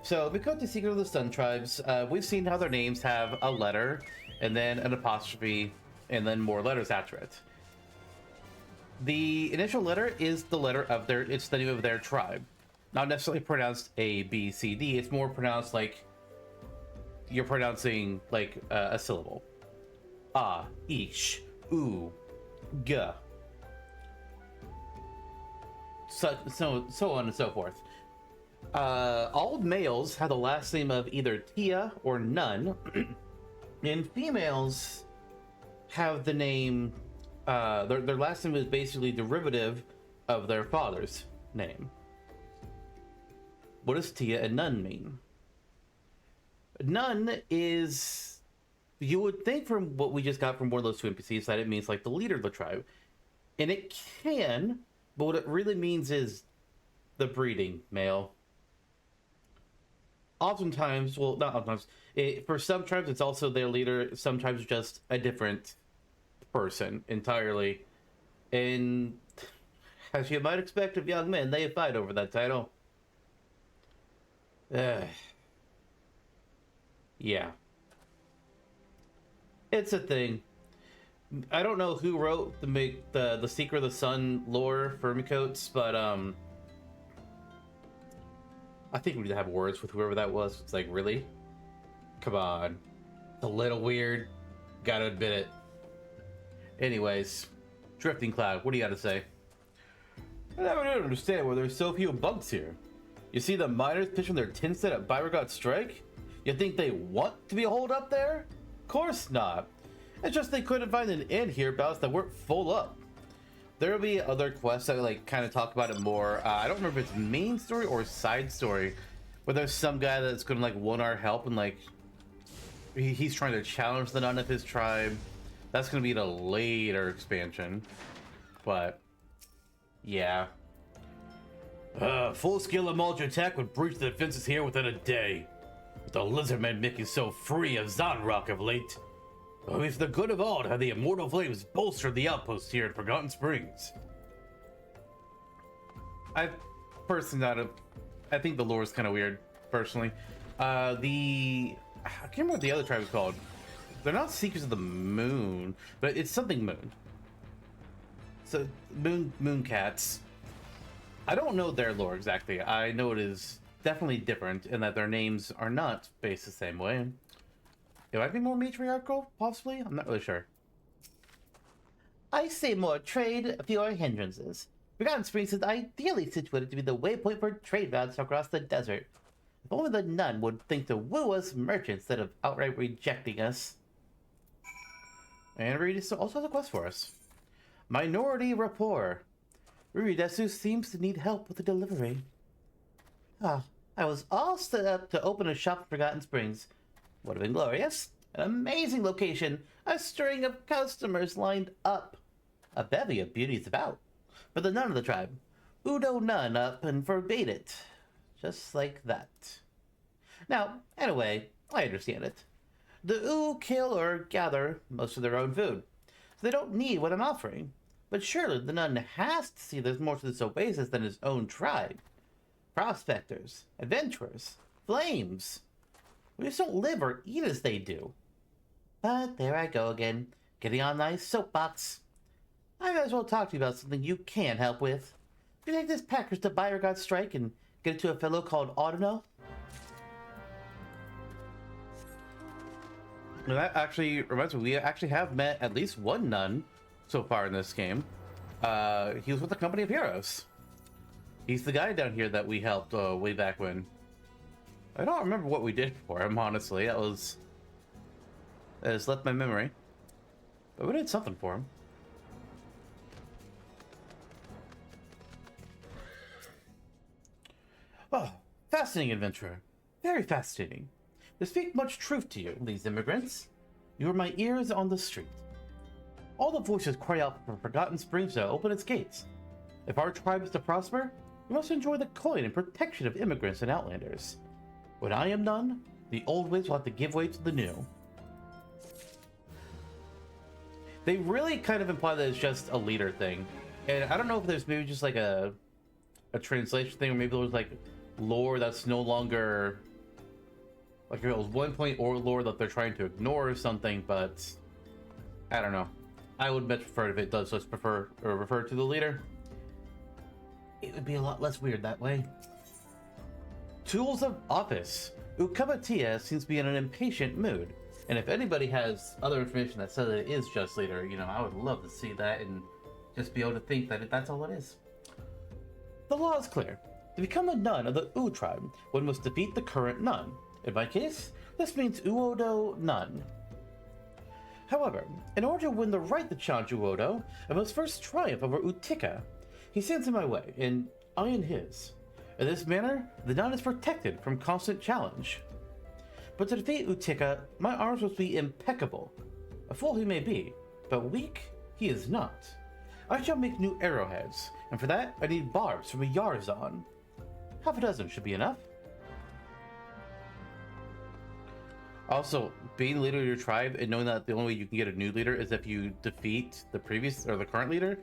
So, Mikote Seekers of the Sun tribes, we've seen how their names have a letter, and then an apostrophe, and then more letters after it. The initial letter is the letter of it's the name of their tribe. Not necessarily pronounced A, B, C, D, it's more pronounced like you're pronouncing like a syllable. Ah, ish, oo, g. So on and so forth. All males have the last name of either Tia or Nun, and females have the name, their last name is basically derivative of their father's name. What does Tia and Nun mean? Nun is, you would think from what we just got from one of those two NPCs that it means like the leader of the tribe. And it can, but what it really means is the breeding male. Oftentimes, well, not oftentimes, for some tribes it's also their leader, sometimes just a different person entirely. And as you might expect of young men, they fight over that title. Yeah. It's a thing. I don't know who wrote the Seeker of the Sun lore for Mikotes, but I think we need to have words with whoever that was. It's like, really? Come on. It's a little weird. Gotta admit it. Anyways, Drifting Cloud, what do you gotta say? I never did understand why there's so few bugs here. You see the miners pitching their tin set at Byregard Strike? You think they want to be holed up there? Of course not. It's just they couldn't find an inn hereabouts that weren't full up. There will be other quests that like kind of talk about it more. I don't remember if it's main story or side story, where there's some guy that's gonna like want our help and like he's trying to challenge the nun of his tribe. That's gonna be the later expansion, but yeah. Full-scale Emulsion attack would breach the defenses here within a day. With the lizardmen making so free of Zanrock of late. It's the good of all to have the immortal flames bolster the outposts here at Forgotten Springs. I think the lore is kind of weird, personally. I can't remember what the other tribe is called. They're not Seekers of the Moon, but it's something Moon. So, Moon Cats. I don't know their lore exactly. I know it is definitely different in that their names are not based the same way. It might be more matriarchal, possibly? I'm not really sure. I say more trade, fewer hindrances. Forgotten Springs is ideally situated to be the waypoint for trade routes across the desert. If only the nun would think to woo us merchants instead of outright rejecting us. And Reed also has a quest for us. Minority Rapport. Ruridesu seems to need help with the delivery. Ah, I was all set up to open a shop in Forgotten Springs. Would have been glorious. An amazing location. A string of customers lined up. A bevy of beauties about. But the nun of the tribe, Ul'dah nun, up and forbade it. Just like that. Now, anyway, I understand it. The U kill or gather most of their own food, so they don't need what I'm offering. But surely the nun has to see there's more to this oasis than his own tribe. Prospectors, adventurers, flames. We just don't live or eat as they do. But there I go again, getting on my soapbox. I might as well talk to you about something you can help with. You take this package to Beauregard Strike and get it to a fellow called Ul'dah? And that actually reminds me, we actually have met at least one nun so far in this game. He was with the Company of Heroes. He's the guy down here that we helped way back when. I don't remember what we did for him, honestly. That has left my memory. But we did something for him. Oh, fascinating adventurer. Very fascinating. To speak much truth to you, these immigrants. You are my ears on the street. All the voices cry out for Forgotten Springs to open its gates. If our tribe is to prosper, we must enjoy the coin and protection of immigrants and outlanders. When I am done, the old ways will have to give way to the new. They really kind of imply that it's just a leader thing. And I don't know if there's maybe just like a translation thing, or maybe there was like lore that's no longer... Like it was 1 or lore that they're trying to ignore or something, but I don't know. I would much prefer if it does just refer to the leader. It would be a lot less weird that way. Tools of Office. Ukabatia seems to be in an impatient mood. And if anybody has other information that says it is just leader, you know, I would love to see that and just be able to think that that's all it is. The law is clear. To become a nun of the U tribe, one must defeat the current nun. In my case, this means Ul'dah nun. However, in order to win the right to challenge Ul'dah, I must first triumph over Utika. He stands in my way, and I in his. In this manner, the nun is protected from constant challenge. But to defeat Utika, my arms must be impeccable. A fool he may be, but weak he is not. I shall make new arrowheads, and for that I need barbs from a Yarzon. Half a dozen should be enough. Also, being the leader of your tribe and knowing that the only way you can get a new leader is if you defeat the previous or the current leader,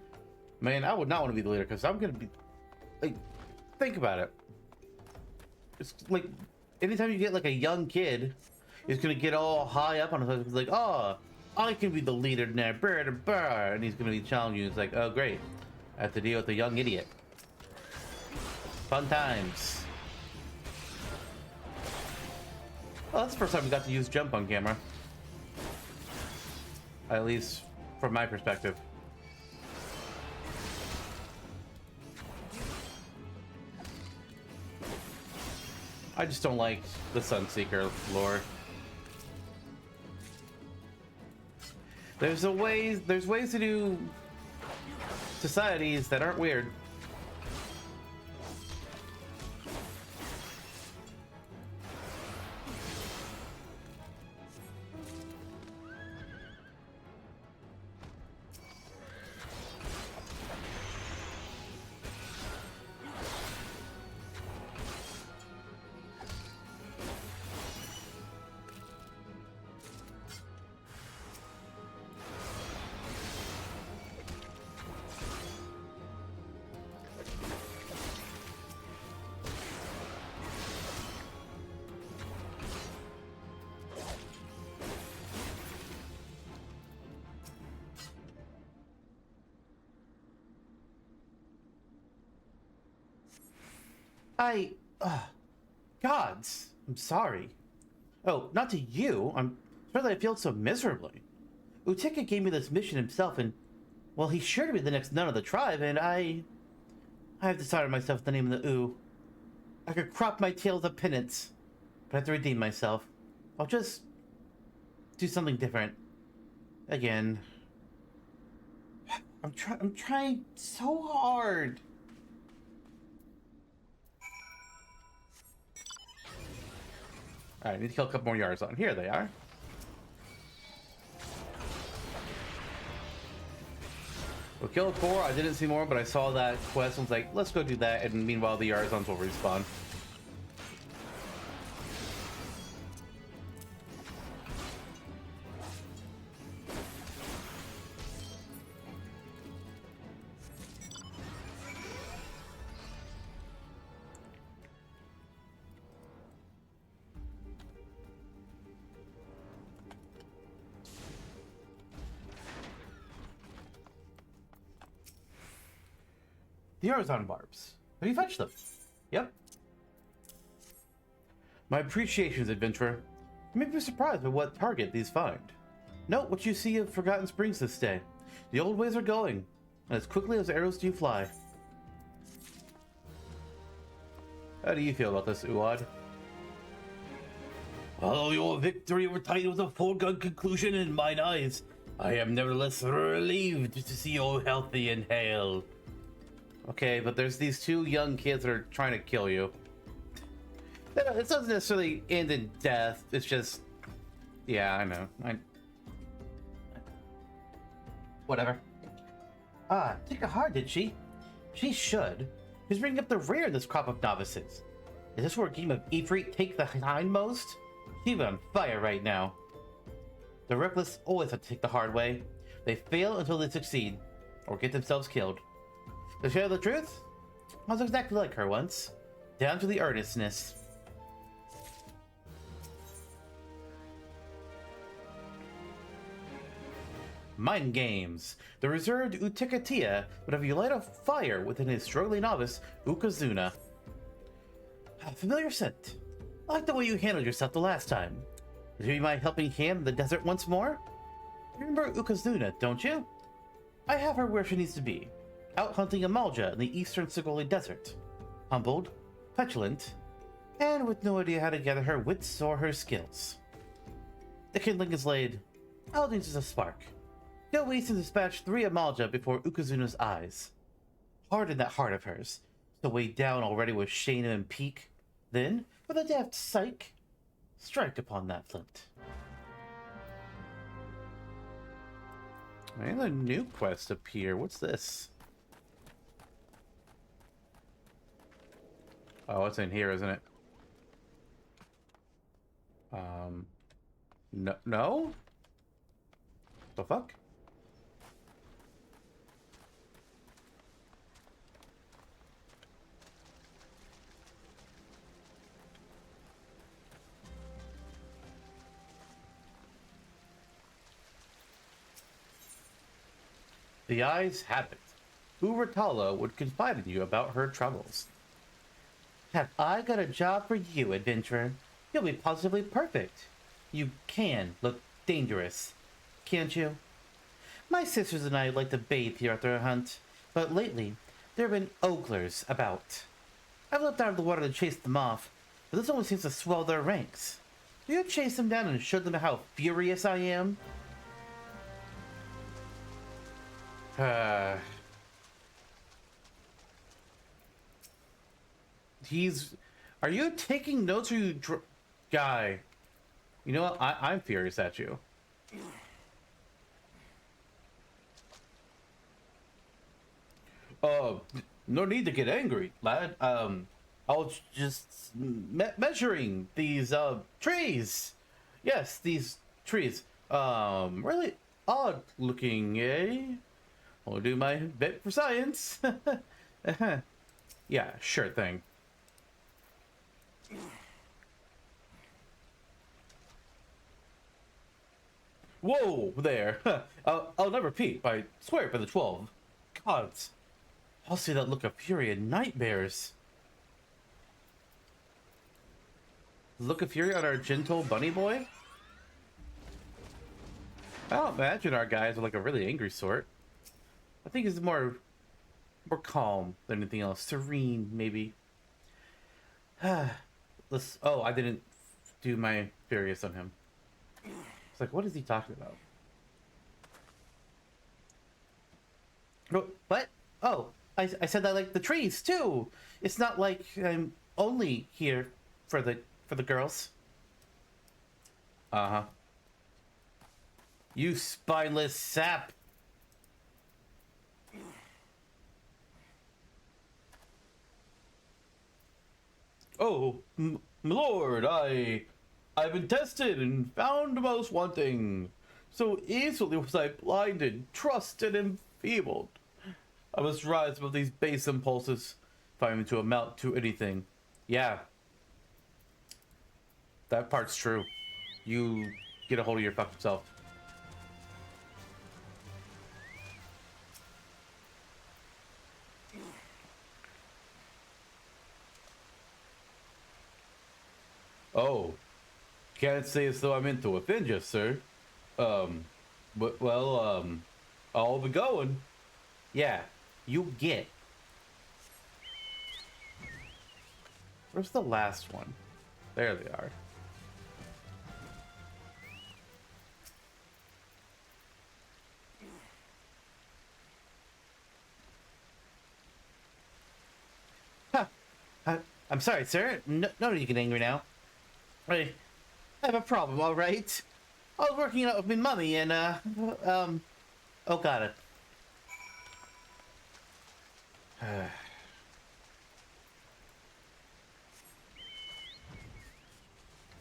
man, I would not want to be the leader because I'm gonna be like, think about it. It's like anytime you get like a young kid, he's gonna get all high up on himself. He's like, oh, I can be the leader now, and he's gonna be challenging you. It's like, oh great, I have to deal with a young idiot. Fun times. Oh, that's the first time we got to use jump on camera. At least from my perspective. I just don't like the Sunseeker lore. There's ways to do societies that aren't weird. Gods, I'm sorry. Oh, not to you. I'm sorry that I failed so miserably. Utika gave me this mission himself, and, well, he's sure to be the next nun of the tribe, and I have decided myself the name of the U. I could crop my tail as a penance, but I have to redeem myself. I'll just do something different. Again. I'm trying so hard. Alright, I need to kill a couple more yards on. Here they are. We'll kill 4. I didn't see more, but I saw that quest and was like, let's go do that. And meanwhile, the Yarzons will respawn. The Yarzon barbs. Have you fetched them? Yep. My appreciations, adventurer. You may be surprised by what target these find. Note what you see of Forgotten Springs this day. The old ways are going, and as quickly as arrows do fly. How do you feel about this, Ul'dah? Although your victory over Titan was a foregone conclusion in mine eyes, I am nevertheless relieved to see you healthy and hale. Okay, but there's these 2 young kids that are trying to kill you. It doesn't necessarily end in death. It's just... Yeah, I know. Whatever. Took it hard, did she? She should. She's bringing up the rear in this crop of novices. Is this where a game of Ifrit take the hindmost? She's on fire right now. The reckless always have to take the hard way. They fail until they succeed, or get themselves killed. To share the truth, I was exactly like her once. Down to the earnestness. Mind games. The reserved Utikatia would have you light a fire within his struggling novice, Ukazuna. A familiar scent. I like the way you handled yourself the last time. Would you be my helping hand in the desert once more? You remember Ukazuna, don't you? I have her where she needs to be. Out hunting a Ul'dah in the eastern Sigoli Desert. Humbled, petulant, and with no idea how to gather her wits or her skills. The kindling is laid. All needs is a spark. Go east and dispatch 3 Ul'dah before Ukazuna's eyes. Harden that heart of hers, so weighed down already with shame and pique. Then, with a deft psyche, strike upon that flint. And a new quest appear. What's this? Oh, it's in here, isn't it? No? The fuck? The eyes have it. Uratala would confide in you about her troubles. Have I got a job for you, adventurer? You'll be positively perfect. You can look dangerous, can't you? My sisters and I like to bathe here after a hunt, but lately there have been oglers about. I've leapt out of the water to chase them off, but this only seems to swell their ranks. Do you chase them down and show them how furious I am? Are you taking notes or you guy? You know what? I'm furious at you. No need to get angry, lad. I was just measuring these, trees. Yes, these trees. Really odd looking, eh? I'll do my bit for science. Yeah, sure thing. Whoa, there. I'll never repeat. I swear by the 12. Gods. I'll see that look of fury in nightmares. Look of fury on our gentle bunny boy? I don't imagine our guys are like a really angry sort. I think he's more calm than anything else. Serene, maybe. Oh, I didn't do my furious on him. It's like, what is he talking about? What? Oh, I said I like the trees too. It's not like I'm only here for the girls. Uh-huh. You spineless sap. Oh, Lord, I've been tested and found most wanting. So easily was I blinded, trusted, and enfeebled. I must rise above these base impulses, if I am to amount to anything. Yeah. That part's true. You get a hold of your fucking self. Oh, can't say as though I meant to offend you, sir. I'll be going. Yeah, you get. Where's the last one? There they are. Huh. I'm sorry, sir. No need to get angry now. I have a problem, all right? I was working out with my mummy and, oh, got it.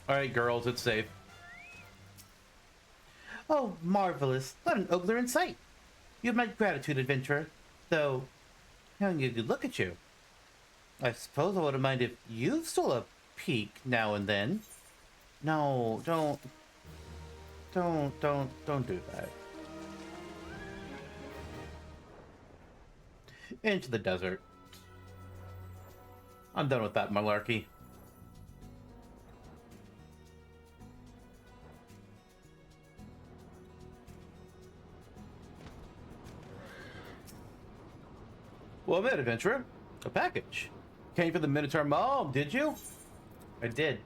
Alright, girls, it's safe. Oh, marvelous. What an Ul'dah in sight. You have my gratitude, adventurer. Though, having a good look at you. I suppose I wouldn't mind if you stole a peek now and then. No, don't do that. Into the desert. I'm done with that malarkey. Well met, adventurer. A package. Came for the Minotaur Mom, did you? I did.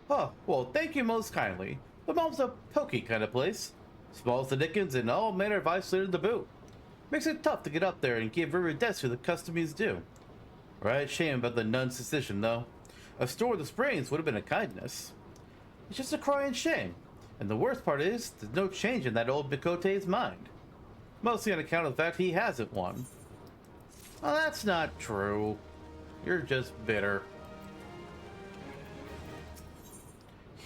Oh, well, thank you most kindly. The Mom's a pokey kind of place. Small as the Dickens and all manner of isolated to boot. Makes it tough to get up there and give River Death the customies due. Right, shame about the nun's decision, though. A store of the Springs would have been a kindness. It's just a crying shame. And the worst part is, there's no change in that old Bicote's mind. Mostly on account of the fact he hasn't one. Well, that's not true. You're just bitter.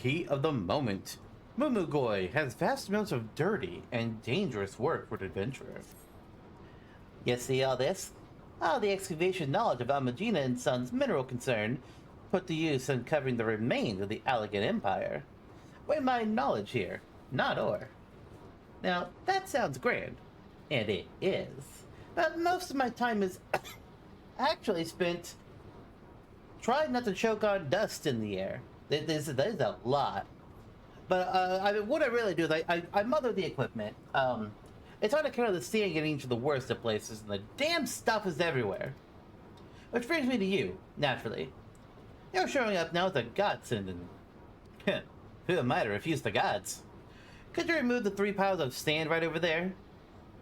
Heat of the moment. Mumugoi has vast amounts of dirty and dangerous work for an adventurer. You see all this? All the excavation knowledge of Ala Mhigan and Sons mineral concern put to use in uncovering the remains of the Ala Mhigan Empire. We mine knowledge here, not ore. Now, that sounds grand, and it is. But most of my time is actually spent trying not to choke on dust in the air. There's a lot. But what I really do is I mother the equipment. It's hard to count the sea getting to the worst of places, and the damn stuff is everywhere. Which brings me to you, naturally. You're showing up now with a godsend, and who am I to refuse the gods? Could you remove the 3 piles of sand right over there?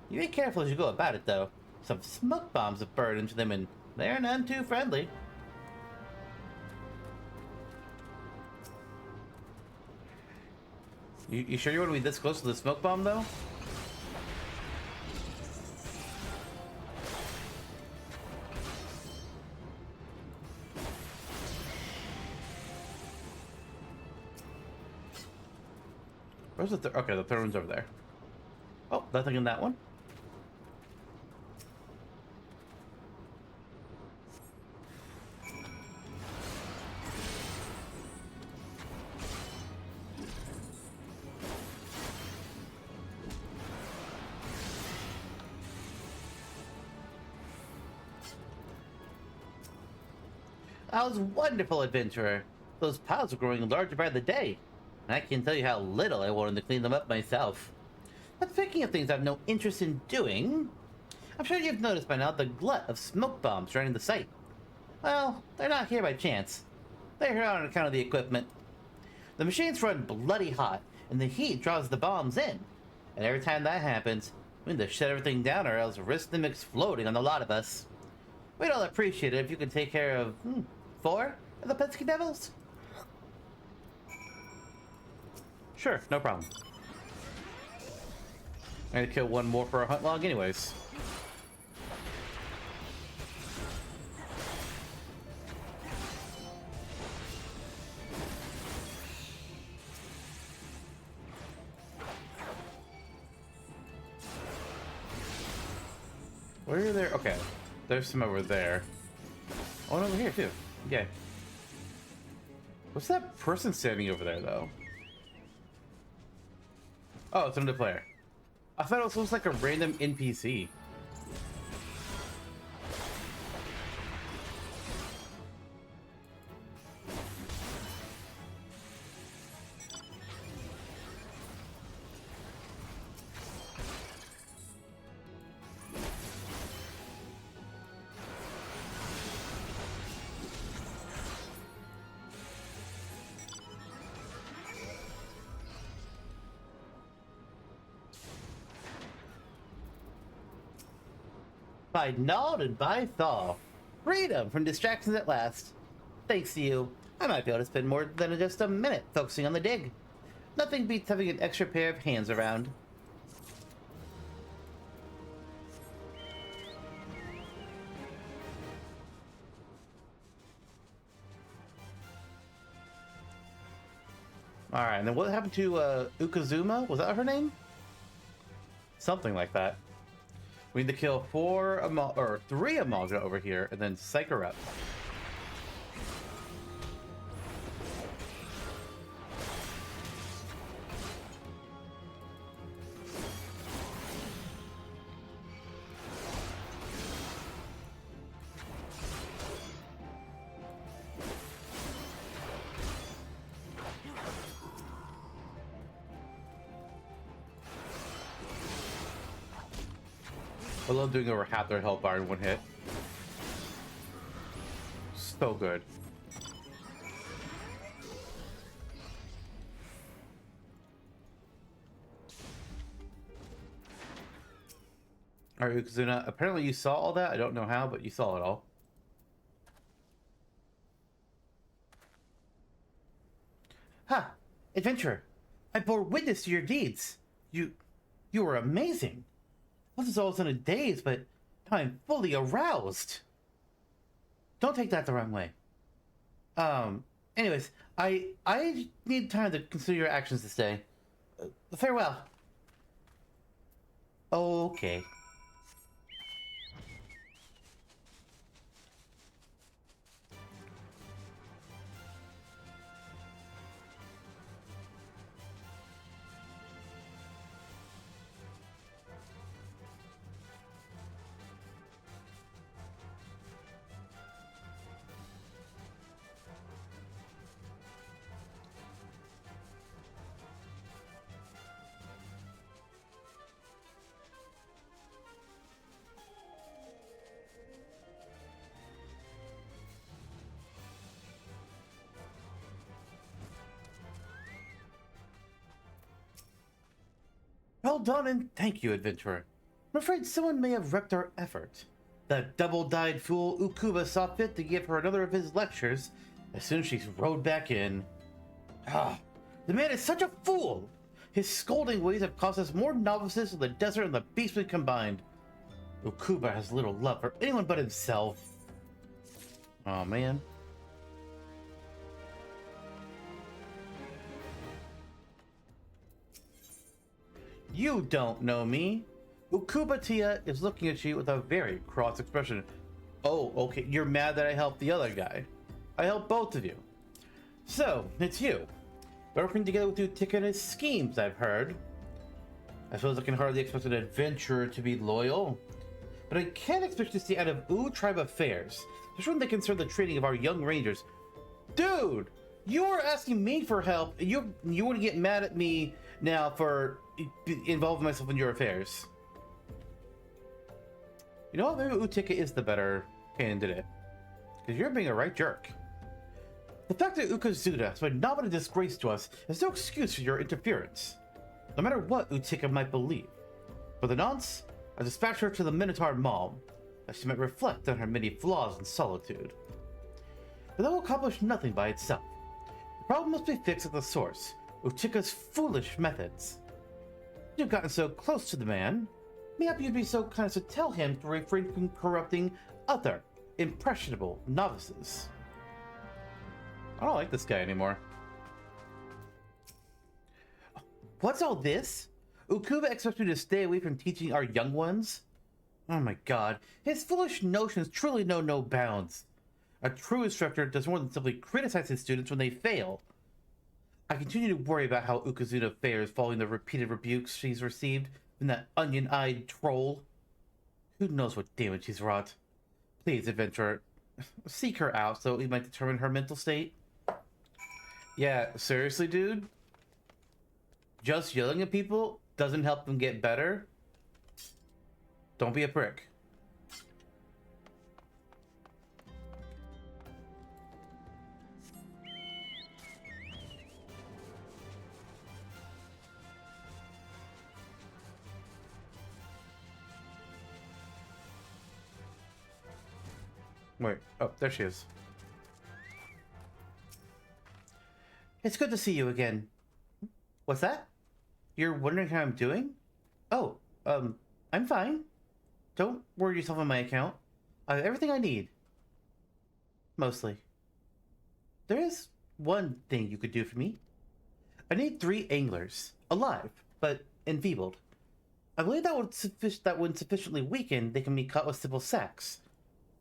You be careful as you go about it, though. Some smoke bombs have burned into them, and they're none too friendly. You sure you want to be this close to the smoke bomb, though? Where's the third? Okay, the third one's over there. Oh, nothing in that one. That was wonderful, adventurer. Those piles are growing larger by the day. And I can't tell you how little I wanted to clean them up myself. But speaking of things I have no interest in doing, I'm sure you've noticed by now the glut of smoke bombs surrounding the site. Well, they're not here by chance. They're here on account of the equipment. The machines run bloody hot, and the heat draws the bombs in. And every time that happens, We need to shut everything down or else risk them exploding on the lot of us. We'd all appreciate it if you could take care of 4 of the pesky devils. Sure, no problem. I need to kill 1 more for our hunt log anyways. Where are there? Okay. There's some over there. Oh, and over here too. Okay. What's that person standing over there though? Oh, it's another player. I thought it was like a random NPC. By Nald and by Thaw. Freedom from distractions at last. Thanks to you, I might be able to spend more than just a minute focusing on the dig. Nothing beats having an extra pair of hands around. Alright, and then what happened to Ukazuma? Was that her name? Something like that. We need to kill 3 Amalga over here, and then psych her up. I love doing over half their health bar in 1 hit. So good. Alright, Ukazuna, apparently you saw all that. I don't know how, but you saw it all. Ha! Adventurer! I bore witness to your deeds. You were amazing. I was always in a daze, but now I'm fully aroused. Don't take that the wrong way. Anyways, I need time to consider your actions this day. Farewell. Okay. Well done and thank you, adventurer. I'm afraid someone may have wrecked our effort. That double-dyed fool Ukuba saw fit to give her another of his lectures as soon as she rode back in. Ah, the man is such a fool! His scolding ways have cost us more novices in the desert and the beastmen combined. Ukuba has little love for anyone but himself. Oh man. You don't know me. Ukuba Tia is looking at you with a very cross expression. Oh, okay, you're mad that I helped the other guy. I helped both of you. So, it's you. Working together with Utika and his schemes, I've heard. I suppose I can hardly expect an adventurer to be loyal. But I can't expect to see out of tribe affairs, especially when they concern the training of our young rangers. Dude! You were asking me for help, and you want to get mad at me now for involving myself in your affairs. You know what? Maybe Utika is the better candidate. Because you're being a right jerk. The fact that Ukazuna has been not been a disgrace to us is no excuse for your interference. No matter what Utika might believe. For the nonce, I dispatched her to the Minotaur Maw, that she might reflect on her many flaws and solitude. But that will accomplish nothing by itself. The problem must be fixed at the source, Utika's foolish methods. You've gotten so close to the man, maybe you'd be so kind as to tell him to refrain from corrupting other impressionable novices. I don't like this guy anymore. What's all this? Ul'dah expects me to stay away from teaching our young ones? Oh my god, his foolish notions truly know no bounds. A true instructor does more than simply criticize his students when they fail. I continue to worry about how Ukazuna fares following the repeated rebukes she's received from that onion-eyed troll. Who knows what damage he's wrought? Please, adventurer, seek her out so we might determine her mental state. Yeah, seriously, dude? Just yelling at people doesn't help them get better? Don't be a prick. Wait, oh, there she is. It's good to see you again. What's that? You're wondering how I'm doing? Oh, I'm fine. Don't worry yourself on my account. I have everything I need. Mostly. There is one thing you could do for me. I need 3 anglers, alive, but enfeebled. I believe that would sufficiently weaken they can be cut with simple sacks.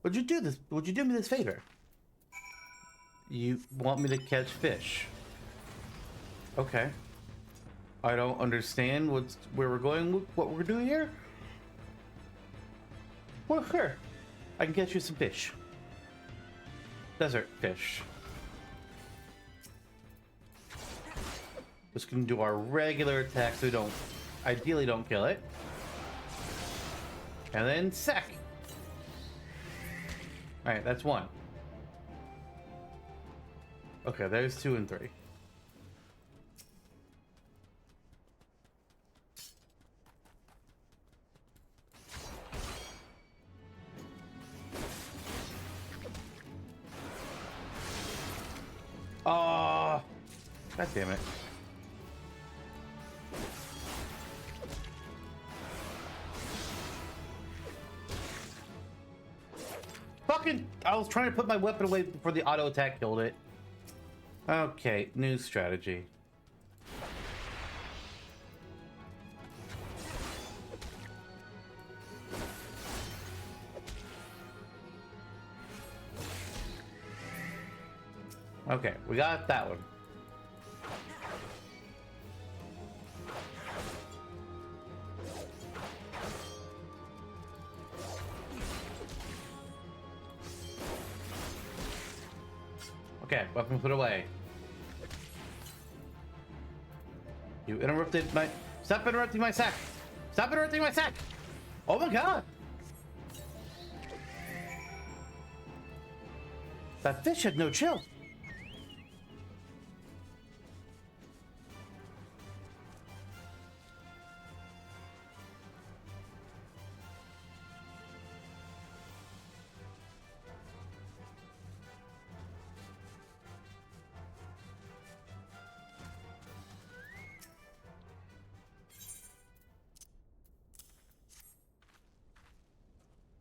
Would you do this? Would you do me this favor? You want me to catch fish? Okay. I don't understand where we're going with what we're doing here. Well, sure. I can catch you some fish. Desert fish. Just gonna do our regular attack so we don't, ideally don't kill it. And then sack. Alright, that's 1. Okay, there's 2 and 3. Oh, god damn it. Fucking, I was trying to put my weapon away before the auto attack killed it. Okay, new strategy. Okay, we got that one. Okay, weapon put away. You interrupted my... Stop interrupting my sack! Stop interrupting my sack! Oh my god! That fish had no chill.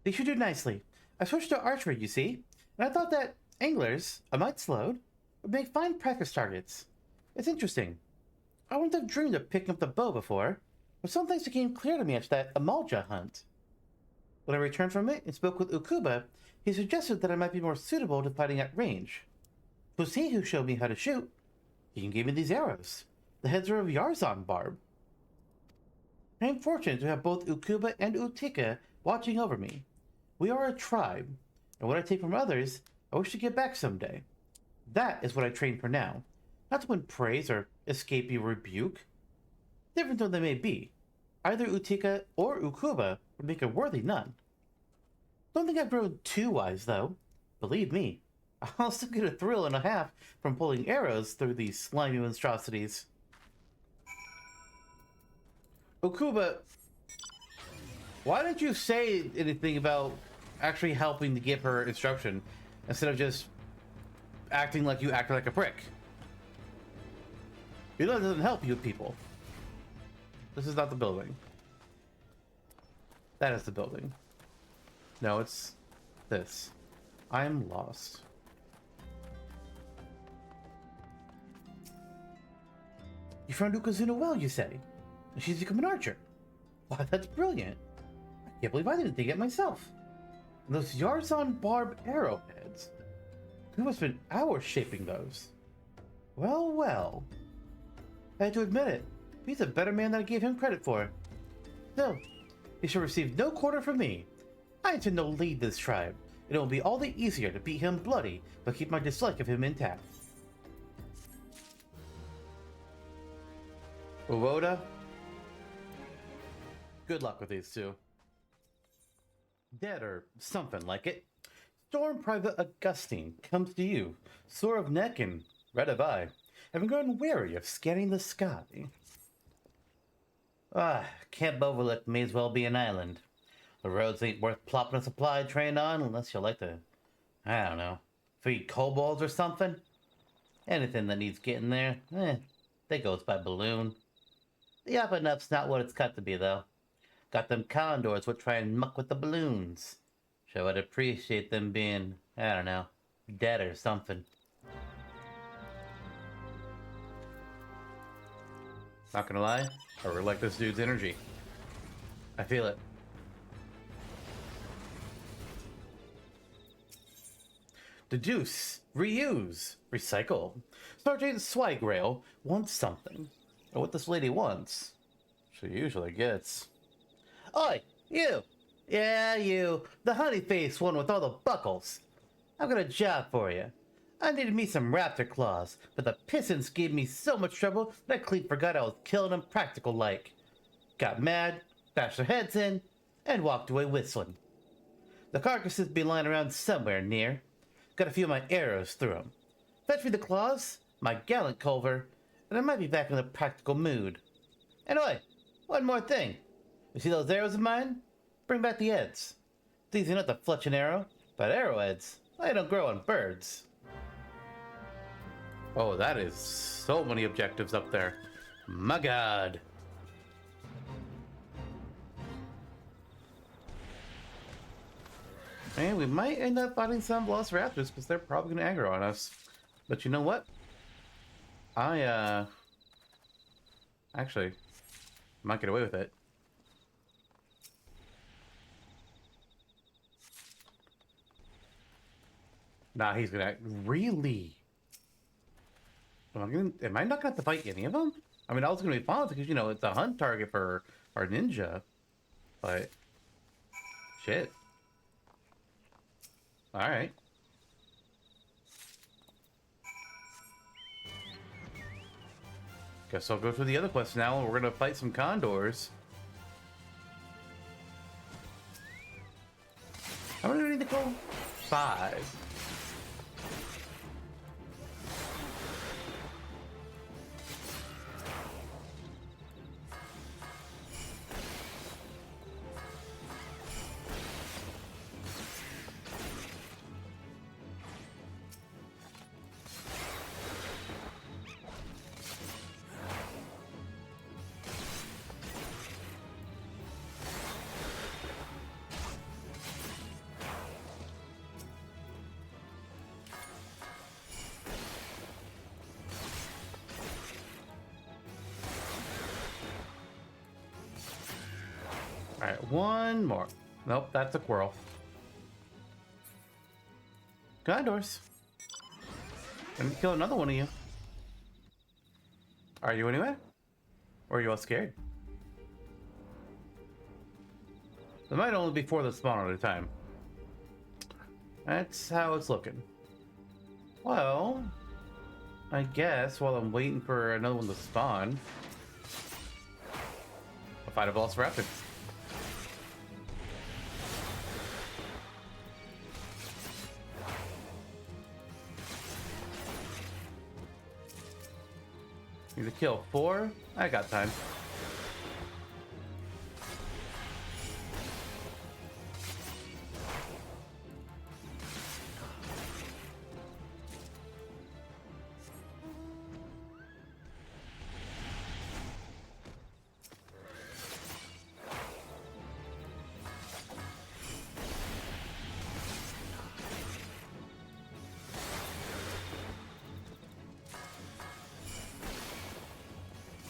They should do nicely. I switched to archery, you see, and I thought that anglers, a mite slowed, would make fine practice targets. It's interesting. I wouldn't have dreamed of picking up the bow before, but some things became clear to me after that Ul'dah hunt. When I returned from it and spoke with Ul'dah, he suggested that I might be more suitable to fighting at range. It was he who showed me how to shoot. He even gave me these arrows. The heads are of Yarzon barb. I am fortunate to have both Ul'dah and Utika watching over me. We are a tribe, and what I take from others, I wish to get back someday. That is what I train for now, not to win praise or escape a rebuke. Different though they may be, either Utika or Ul'dah would make a worthy nun. Don't think I've grown too wise, though. Believe me, I'll still get a thrill and a half from pulling arrows through these slimy monstrosities. Ul'dah Why didn't you say anything about actually helping to give her instruction instead of just acting like you acted like a prick? You know, it doesn't help you people. This is not the building. That is the building. No, it's this. I am lost. You found Ukazuna well, you say? And she's become an archer. Why, that's brilliant. I can't believe I didn't think it myself. And those Yarzan barb arrowheads. It must have been hours shaping those. Well, well. I had to admit it. He's a better man than I gave him credit for. Still, he shall receive no quarter from me. I intend to lead this tribe, and it will be all the easier to beat him bloody, but keep my dislike of him intact. Ul'dah, good luck with these two. Dead or something like it. Storm Private Augustine comes to you, sore of neck and red of eye, having grown weary of scanning the sky. Camp Overlook may as well be an island. The roads ain't worth plopping a supply train on unless you like to, I don't know, feed kobolds or something. Anything that needs getting there, that goes by balloon. The up and up's not what it's cut to be, though. Got them condors what try and muck with the balloons. Sure would appreciate them being, I don't know, dead or something. Not gonna lie, I really like this dude's energy. I feel it. Deduce, reuse, recycle. Sergeant Swigrail wants something. Or what this lady wants, she usually gets. Oi, you! Yeah, you, the honey-faced one with all the buckles. I've got a job for you. I needed me some raptor claws, but the pissants gave me so much trouble that I clean forgot I was killing them practical-like. Got mad, bashed their heads in, and walked away whistling. The carcasses be lying around somewhere near. Got a few of my arrows through them. Fetch me the claws, my gallant Culver, and I might be back in a practical mood. And oi, one more thing. You see those arrows of mine? Bring back the heads. It's easy enough to fletch an arrow, but arrowheads, they don't grow on birds. Oh, that is so many objectives up there. My god. And we might end up fighting some lost raptors because they're probably going to aggro on us. But you know what? Actually, might get away with it. Nah, he's gonna really. Am I not gonna have to fight any of them? I mean, I was gonna be fine because, you know, it's a hunt target for our ninja, but shit. All right. Guess I'll go through the other quest now, and we're gonna fight some condors. How many do we need to go? 5. Alright, one more. Nope, that's a squirrel. Condors. Gonna kill another one of you. Are you anyway? Or are you all scared? There might only be 4 that spawn at a time. That's how it's looking. Well, I guess while I'm waiting for another one to spawn, I'll fight a velociraptor. Need to kill 4? I got time.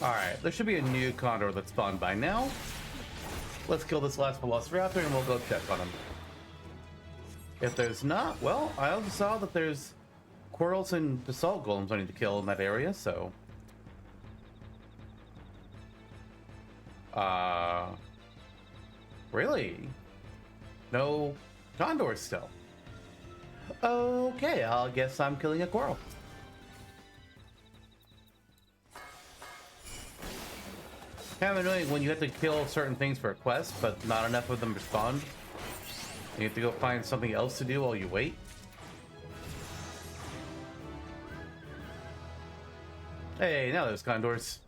Alright, there should be a new condor that spawned by now. Let's kill this last Velociraptor and we'll go check on him. If there's not, well, I also saw that there's Quirrels and Basalt Golems I need to kill in that area, so... Really? No condors still? Okay, I guess I'm killing a Quirrell. Kind of annoying when you have to kill certain things for a quest, but not enough of them respond. You have to go find something else to do while you wait. Hey, now there's condors.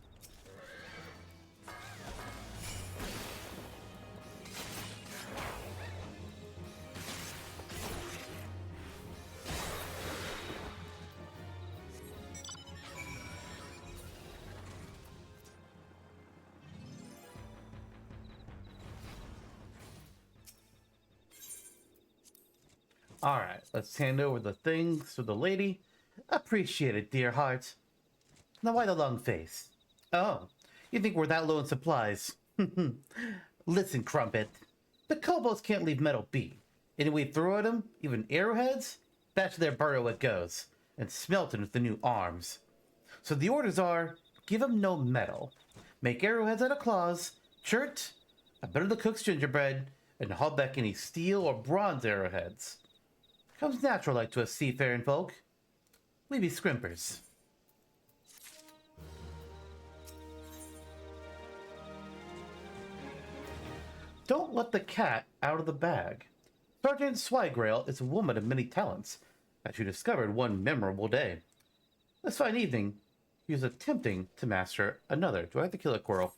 Alright, let's hand over the things to the lady. Appreciate it, dear heart. Now why the long face? Oh, you think we're that low in supplies? Listen, Crumpet. The kobolds can't leave metal be. Any we throw at them, even arrowheads, back to their burrow it goes, and smelt it with the new arms. So the orders are, give them no metal. Make arrowheads out of claws, chert, a bit of the cook's gingerbread, and haul back any steel or bronze arrowheads. Comes natural like to us seafaring folk. We be scrimpers. Don't let the cat out of the bag. Sergeant Swigrail is a woman of many talents, as you discovered one memorable day. This fine evening, he was attempting to master another. Do I have to kill a Quirrell?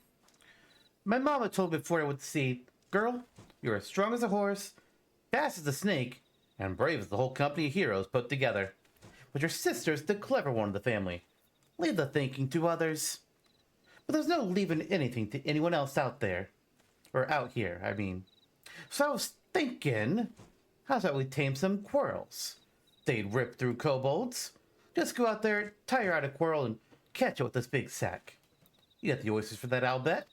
My mama told me before I went to sea, girl, you're as strong as a horse, fast as a snake, and brave as the whole company of heroes put together. But your sister's the clever one of the family. Leave the thinking to others. But there's no leaving anything to anyone else out there. Or out here, I mean. So I was thinking, how's that we tame some Quirrells? They'd rip through kobolds. Just go out there, tire out a Quirrell, and catch it with this big sack. You got the oysters for that, I'll bet?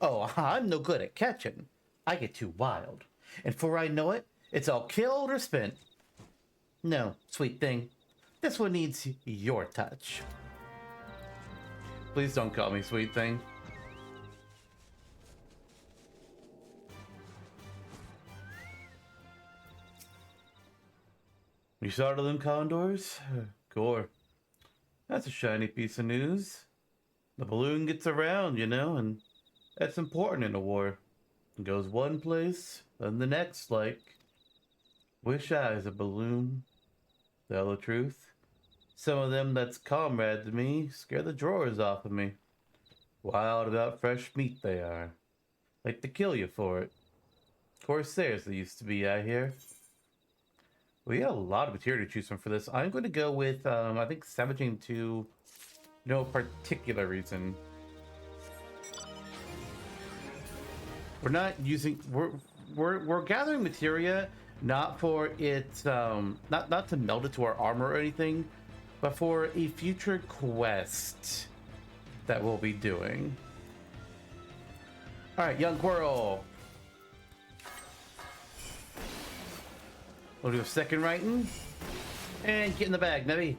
Oh, I'm no good at catching. I get too wild. And before I know it, it's all killed or spent. No, sweet thing. This one needs your touch. Please don't call me sweet thing. You saw to them condors? Gore. That's a shiny piece of news. The balloon gets around, you know, and that's important in a war. It goes one place, then the next, like... Wish I was a balloon. Tell the truth. Some of them that's comrades to me scare the drawers off of me. Wild about fresh meat they are. Like to kill you for it. Corsairs they used to be, I hear. We got a lot of material to choose from for this. I'm going to go with, I think, Savaging to no particular reason. We're not using... We're gathering materia not for its... not to meld it to our armor or anything, but for a future quest that we'll be doing. Alright, young Quirrell. We'll do a second writing. And get in the bag, maybe.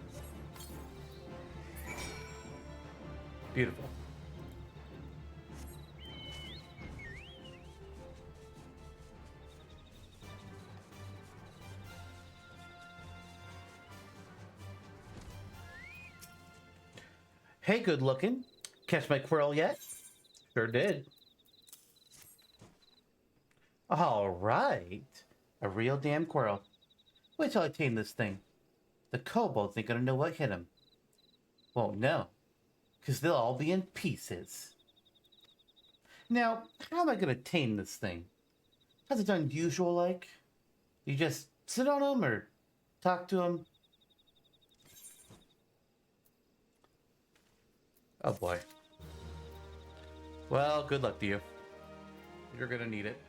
Beautiful. Hey, good looking. Catch my Quirrell yet? Sure did. All right. A real damn Quirrell. Wait till I tame this thing. The kobolds ain't gonna know what hit him. Won't know. Because they'll all be in pieces. Now, how am I gonna tame this thing? How's it done usual like? You just sit on him or talk to him? Oh boy. Well, good luck to you. You're gonna need it.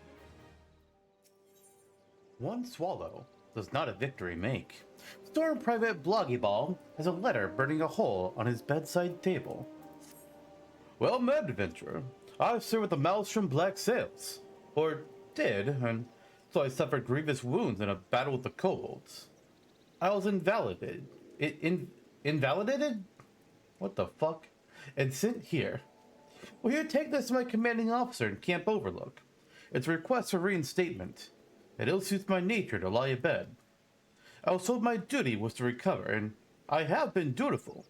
One swallow does not a victory make. Storm Private Bloggyball has a letter burning a hole on his bedside table. Well met, adventurer. I serve with the Maelstrom Black Sails. Or did, and so I suffered grievous wounds in a battle with the kobolds. I was invalidated. Invalidated? What the fuck? And sent here. Will you take this to my commanding officer in Camp Overlook? It's a request for reinstatement. It ill suits my nature to lie abed. I was told my duty was to recover, and I have been dutiful.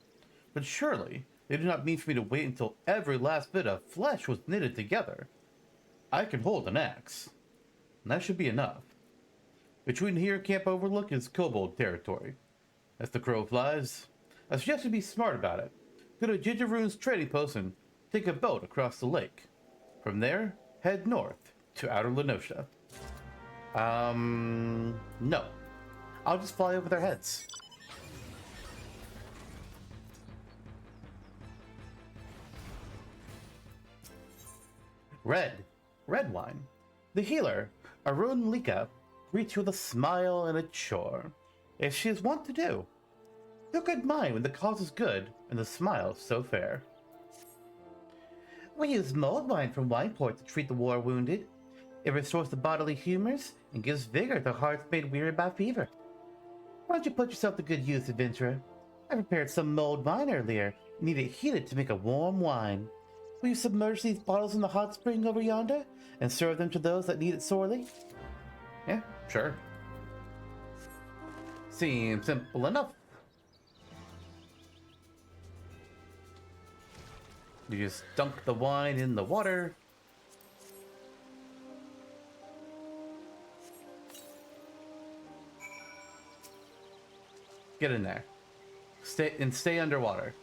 But surely, they do not mean for me to wait until every last bit of flesh was knitted together. I can hold an axe. And that should be enough. Between here and Camp Overlook is kobold territory. As the crow flies, I suggest you be smart about it. Go to Ginger Rune's trading post and take a boat across the lake. From there, head north to Outer Lenosha. No. I'll just fly over their heads. Red wine. The healer, Arun Lika, greets you with a smile and a chore, as she is wont to do. Who could mind when the cause is good and the smile so fair? We use mulled wine from Wineport to treat the war wounded. It restores the bodily humors and gives vigor to hearts made weary by fever. Why don't you put yourself to good use, adventurer? I prepared some mulled wine earlier. Need it heated to make a warm wine. Will you submerge these bottles in the hot spring over yonder and serve them to those that need it sorely? Yeah, sure. Seems simple enough. You just dunk the wine in the water. Get in there. Stay underwater.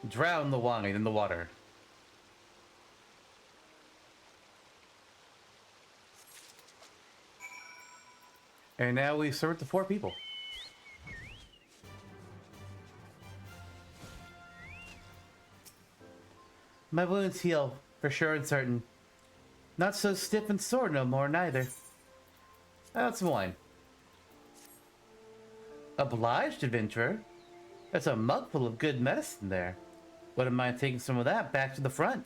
Drown the wine in the water. And now we serve the 4 people. My wounds heal, for sure and certain. Not so stiff and sore no more, neither. That's some wine. Obliged, adventurer. That's a mug full of good medicine there. Wouldn't mind taking some of that back to the front.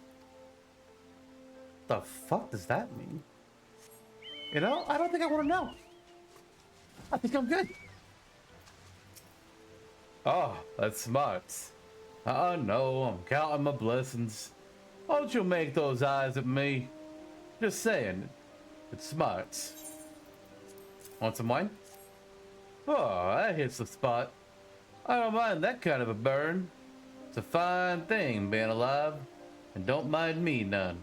The fuck does that mean? You know, I don't think I want to know. I think I'm good. Oh, that's smart. I know, I'm counting my blessings. Why don't you make those eyes at me? Just saying, it's smart. Want some wine? Oh, that hits the spot. I don't mind that kind of a burn. It's a fine thing being alive, and don't mind me none.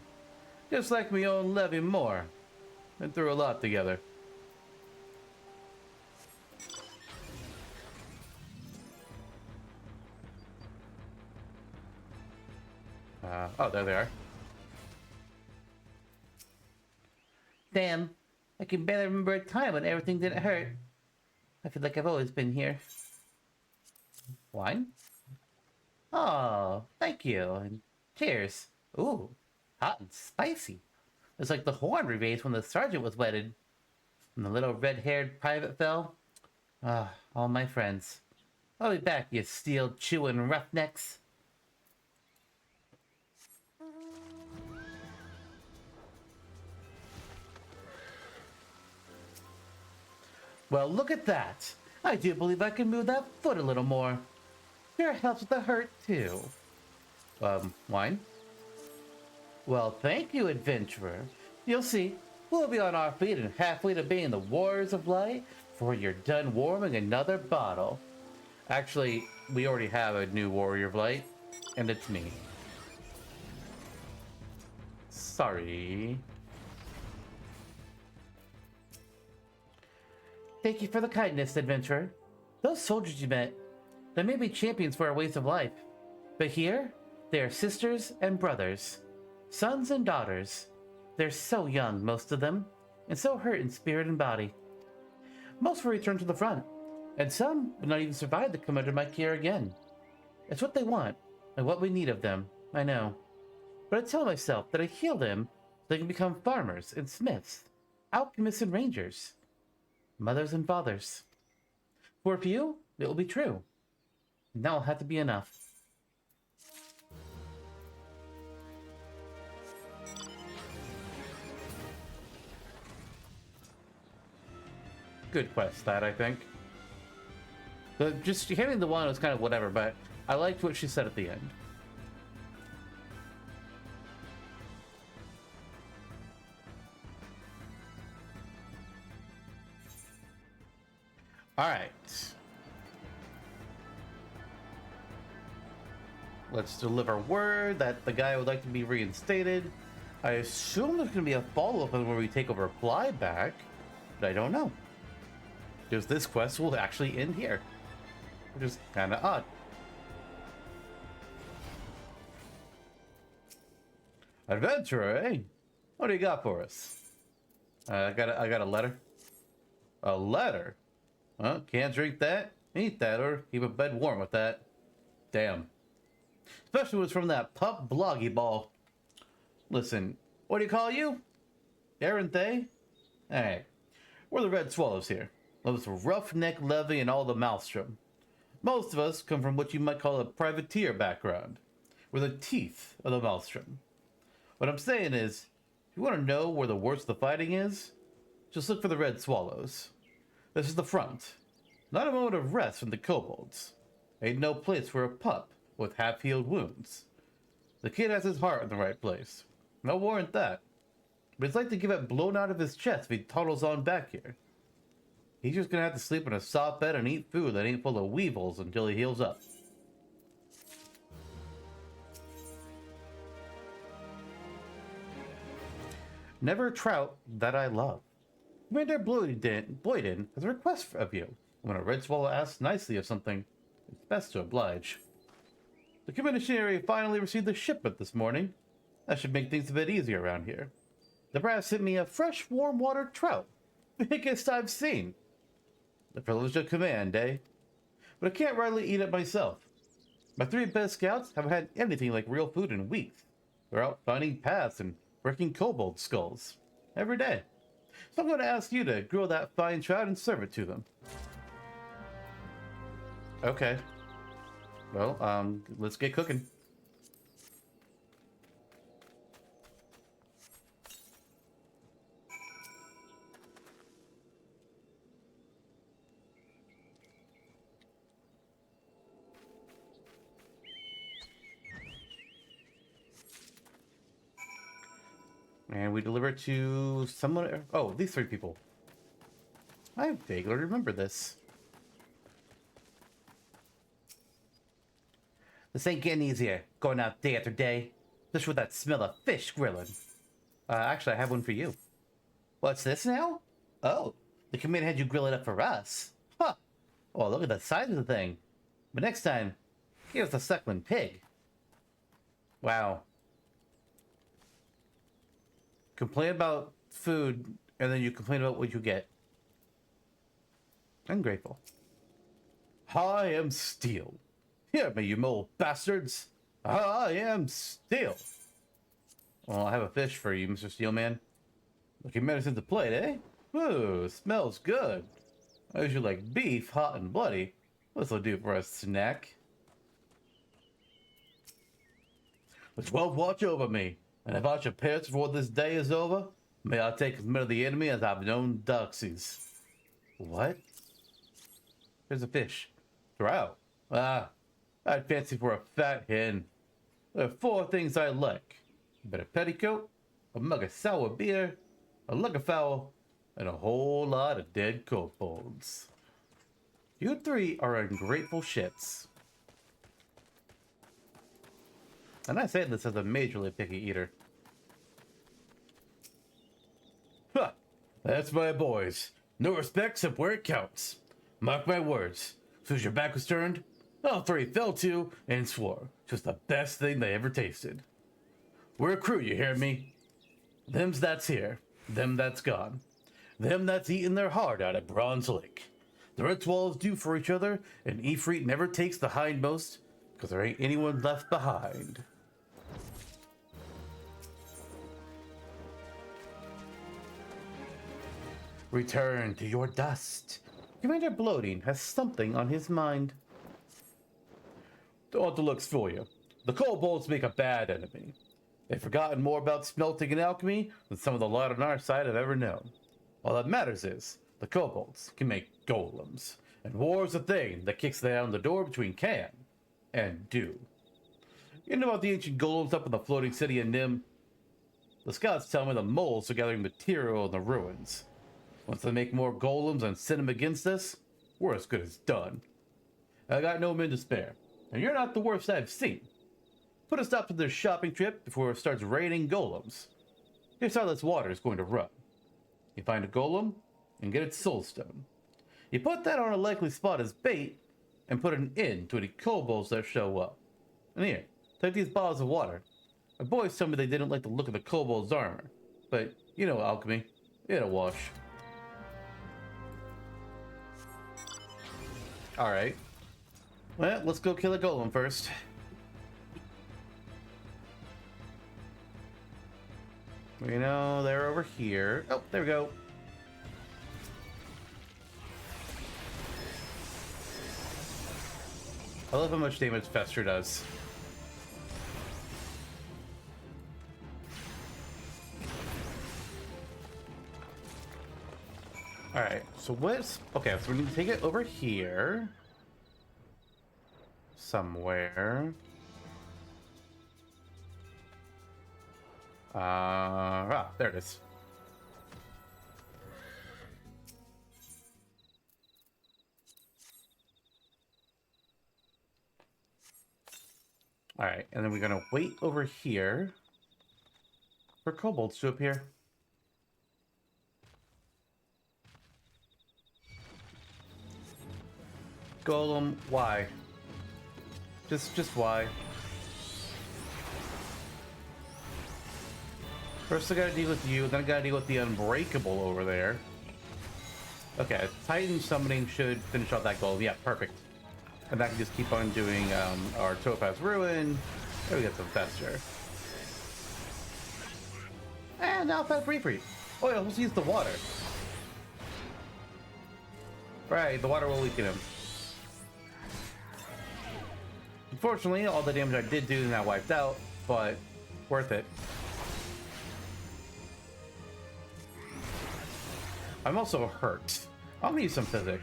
Just like me own Levy Moore. Been through a lot together. Oh, there they are. Damn, I can barely remember a time when everything didn't hurt. I feel like I've always been here. Wine? Oh, thank you, and cheers. Ooh, hot and spicy. It's like the horn we raised when the sergeant was wedded. And the little red-haired private fell. Ah, all my friends. I'll be back, you steel-chewing roughnecks. Well, look at that. I do believe I can move that foot a little more. Sure helps with the hurt, too. Wine? Well, thank you, adventurer. You'll see, we'll be on our feet and halfway to being the Warriors of Light before you're done warming another bottle. Actually, we already have a new Warrior of Light, and it's me. Sorry. Thank you for the kindness, adventurer. Those soldiers you met, they may be champions for our ways of life, but here, they are sisters and brothers, sons and daughters. They're so young, most of them, and so hurt in spirit and body. Most will return to the front, and some will not even survive to come under my care again. It's what they want, and what we need of them, I know. But I tell myself that I heal them so they can become farmers and smiths, alchemists and rangers, mothers and fathers. For a few, it will be true. And that will have to be enough. Good quest, that, I think. Just hitting the one was kind of whatever, but I liked what she said at the end. Alright. Let's deliver word that the guy would like to be reinstated. I assume there's going to be a follow-up on where we take a reply back, but I don't know. Because this quest will actually end here, which is kind of odd. Adventurer, eh? What do you got for us? I got a letter. A letter? Well, can't drink that, eat that, or keep a bed warm with that. Damn. Especially when it's from that pup bloggy ball. Listen, what do you call you? Aren't they? Alright. We're the Red Swallows here. Of this roughneck levy and all the maelstrom. Most of us come from what you might call a privateer background. We're the teeth of the maelstrom. What I'm saying is, if you want to know where the worst of the fighting is, just look for the Red Swallows. This is the front. Not a moment of rest from the kobolds. Ain't no place for a pup with half-healed wounds. The kid has his heart in the right place. No warrant that. But it's like to give it blown out of his chest if he toddles on back here. He's just gonna have to sleep in a soft bed and eat food that ain't full of weevils until he heals up. Never trout that I love. Commander Boyden has a request of you. When a red swallow asks nicely of something, it's best to oblige. The commissionary finally received the shipment this morning. That should make things a bit easier around here. The brass sent me a fresh, warm-water trout. Biggest I've seen. The privilege of command, eh? But I can't rightly eat it myself. My 3 best scouts haven't had anything like real food in weeks. They're out finding paths and breaking kobold skulls. Every day. So I'm going to ask you to grill that fine trout and serve it to them. Okay. Well, let's get cooking. And we deliver to someone. Oh, these 3 people. I vaguely remember this. This ain't getting easier, going out day after day. Just with that smell of fish grilling. Actually, I have one for you. What's this now? Oh, the commander had you grill it up for us. Huh. Oh, look at the size of the thing. But next time, give us a suckling pig. Wow. Complain about food, and then you complain about what you get. Ungrateful. I am steel. Hear me, you mole bastards. I am steel. Well, I have a fish for you, Mr. Steelman. Looking medicine to plate, eh? Ooh, smells good. I usually like beef, hot and bloody. This'll do for a snack. The 12 watch over me. And if I should perish before this day is over, may I take as many of the enemy as I've known doxies. What? There's a fish. Trout. Ah, I'd fancy for a fat hen. There are 4 things I like. A bit of petticoat, a mug of sour beer, a lug of fowl, and a whole lot of dead kobolds. You 3 are ungrateful shits. And I say this as a majorly picky eater. Huh, that's my boys. No respect except where it counts. Mark my words. As soon as your back was turned, all 3 fell to and swore. Just the best thing they ever tasted. We're a crew, you hear me? Them's that's here. Them that's gone. Them that's eating their heart out at Bronze Lake. The Red Swallows do for each other, and Ifrit never takes the hindmost, because there ain't anyone left behind. Return to your dust. Commander Bloating has something on his mind. Don't want the looks for you. The kobolds make a bad enemy. They've forgotten more about smelting and alchemy than some of the lot on our side have ever known. All that matters is, The kobolds can make golems, and war's a thing that kicks down the door between can and do. You know about the ancient golems up in the floating city of Nim? The scouts tell me the moles are gathering material in the ruins. Once they make more golems and send them against us, we're as good as done. I got no men to spare, and you're not the worst I've seen. Put a stop to this shopping trip before it starts raining golems. Here's how this water is going to run. You find a golem and get its soul stone. You put that on a likely spot as bait and put an end to any kobolds that show up. And here, take these bottles of water. My boys told me they didn't like the look of the kobold's armor, but you know alchemy, it'll wash. Alright. Well, let's go kill a golem first. You know, they're over here. Oh, there we go. I love how much damage Fester does. Alright, so what's... Okay, so we need to take it over here. Somewhere. There it is. Alright, and then we're gonna wait over here for kobolds to appear. Golem, why? Just why? First I gotta deal with you, then I gotta deal with the Unbreakable over there. Okay, Titan summoning should finish off that golem. Yeah, perfect. And I can just keep on doing our Topaz Ruin. There we get some Fester. And now Fast Free. Oh yeah, let's use the water. Right, the water will weaken him. Unfortunately, all the damage I did do is now wiped out, but worth it. I'm also hurt. I'm gonna use some physic.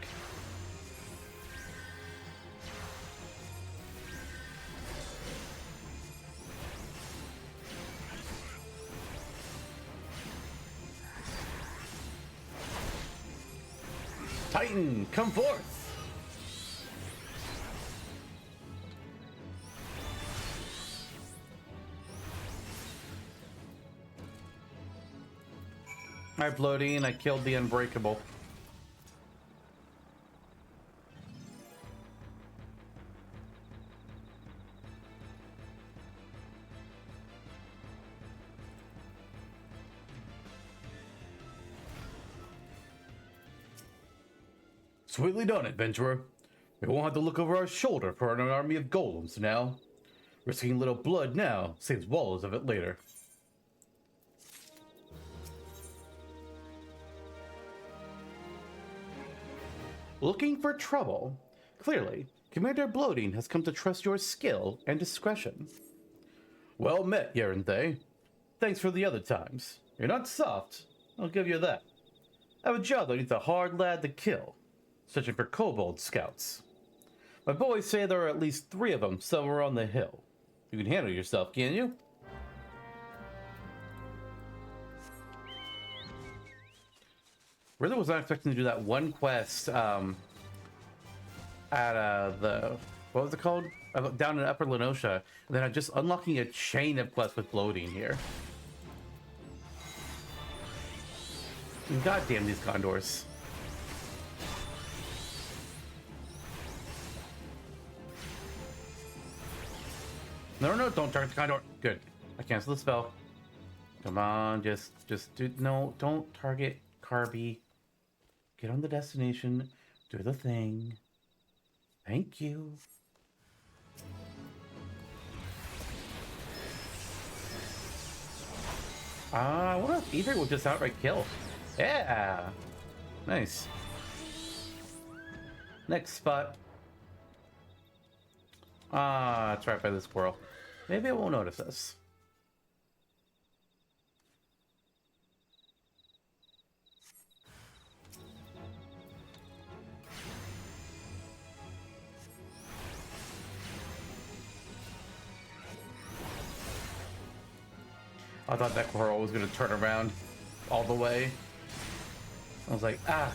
Titan, come forth! Alright, Bloody, and I killed the Unbreakable. Sweetly done, adventurer. We won't have to look over our shoulder for an army of golems now. Risking a little blood now saves walls of it later. Looking for trouble? Clearly, Commander Bloating has come to trust your skill and discretion. Well met, Yeranthe. Thanks for the other times. You're not soft, I'll give you that. I have a job that needs a hard lad to kill. Searching for kobold scouts. My boys say there are at least 3 of them somewhere on the hill. You can handle yourself, can you? Really was not expecting to do that one quest at the... What was it called? Down in Upper Lenosha. And then I'm just unlocking a chain of quests with Bloating here. God damn these condors. No, don't target the condor. Good. I cancel the spell. Come on, just do... No, don't target Carby. Get on the destination. Do the thing. Thank you. I wonder if Ether will just outright kill. Yeah. Nice. Next spot. It's right by the squirrel. Maybe I won't notice this. I thought that Coral was gonna turn around all the way. I was like, ah.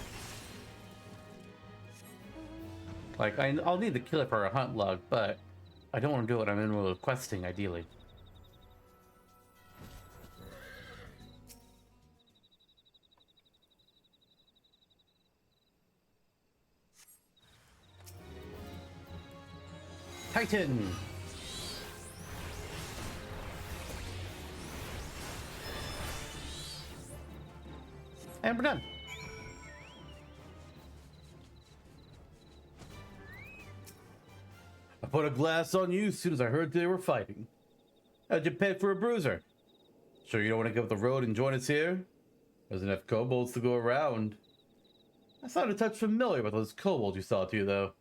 Like, I'll need to kill it for a hunt log, but I don't want to do it when I'm in the middle of questing, ideally. Titan! And we're done. I put a glass on you as soon as I heard they were fighting. How'd you pay for a bruiser? Sure you don't want to give up the road and join us here? There's enough kobolds to go around. I sounded a touch familiar with those kobolds you saw too, though.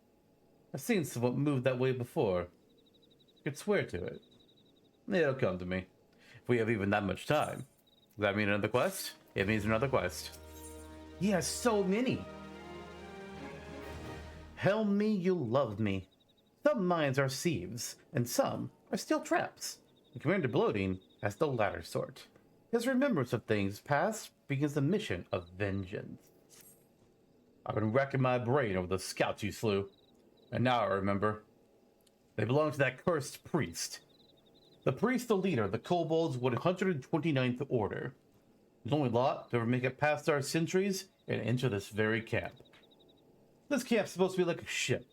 I've seen someone move that way before. I could swear to it. It'll come to me. If we have even that much time. Does that mean another quest? It means another quest. He has so many. Helm me, you love me. Some mines are sieves, and some are steel traps. And Commander Bloating has the latter sort. His remembrance of things past begins the mission of vengeance. I've been racking my brain over the scouts you slew, and now I remember. They belong to that cursed priest. The priest, the leader of the kobolds' 129th Order. The only lot to ever make it past our sentries and into this very camp. This camp's supposed to be like a ship.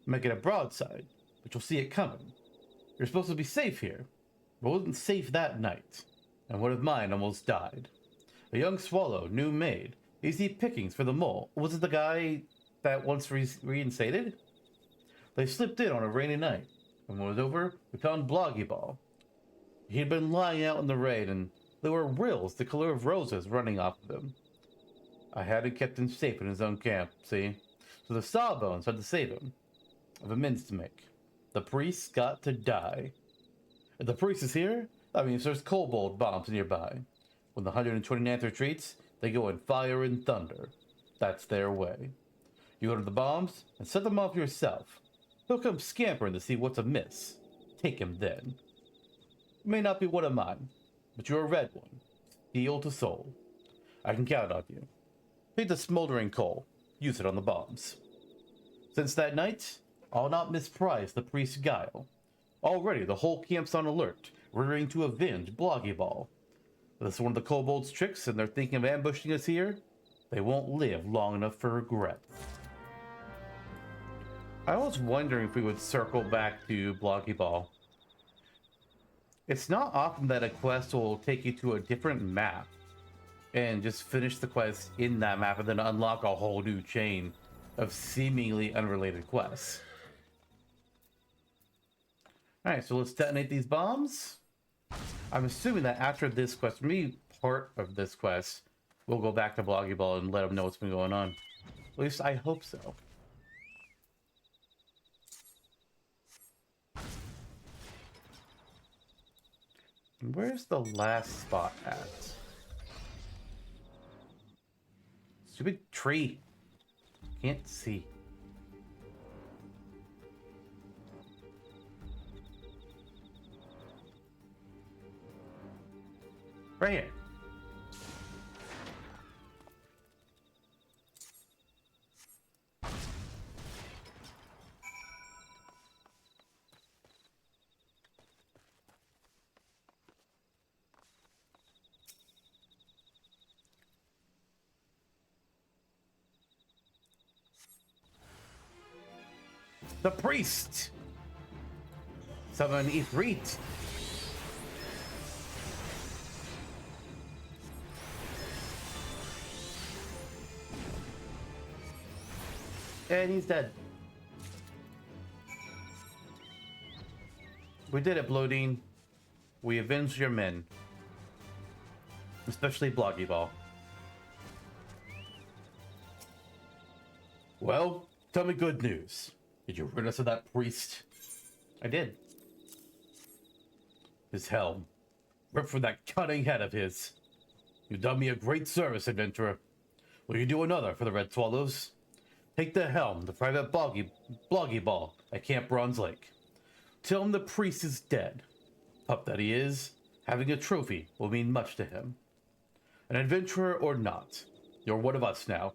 Make it a broadside, but you'll see it coming. You're supposed to be safe here, but wasn't safe that night, and one of mine almost died. A young swallow, new made, easy pickings for the mole. Was it the guy that once reinstated? They slipped in on a rainy night, and when it was over, we found Bloggy Ball. He'd been lying out in the rain, and there were rills the color of roses running off of him. I hadn't kept him safe in his own camp, see? So the Sawbones had to save him. I've amends to make. The priest's got to die. If the priest is here, that means there's kobold bombs nearby. When the 129th retreats, they go in fire and thunder. That's their way. You go to the bombs and set them off yourself. He'll come scampering to see what's amiss. Take him then. You may not be one of mine, but you're a red one. Steel to soul. I can count on you. Take the smoldering coal. Use it on the bombs. Since that night, I'll not misprize the priest's guile. Already the whole camp's on alert, rearing to avenge Bloggy Ball. If this is one of the kobolds' tricks and they're thinking of ambushing us here, they won't live long enough for regret. I was wondering if we would circle back to Bloggy Ball. It's not often that a quest will take you to a different map and just finish the quest in that map and then unlock a whole new chain of seemingly unrelated quests. Alright, so let's detonate these bombs. I'm assuming that after this quest, maybe part of this quest, we'll go back to Bloggy Ball and let them know what's been going on. At least I hope so. Where's the last spot at? Stupid tree. Can't see. Right here. The priest! Summon Ifrit! And he's dead. We did it, Bloating. We avenged your men. Especially Bloggy Ball. Well, tell me good news. Did you rid us of that priest? I did. His helm. Ripped from that cutting head of his. You've done me a great service, adventurer. Will you do another for the Red Swallows? Take the helm to Private Bloggy Ball at Camp Bronze Lake. Tell him the priest is dead. Pup that he is, Having a trophy will mean much to him. An adventurer or not, you're one of us now.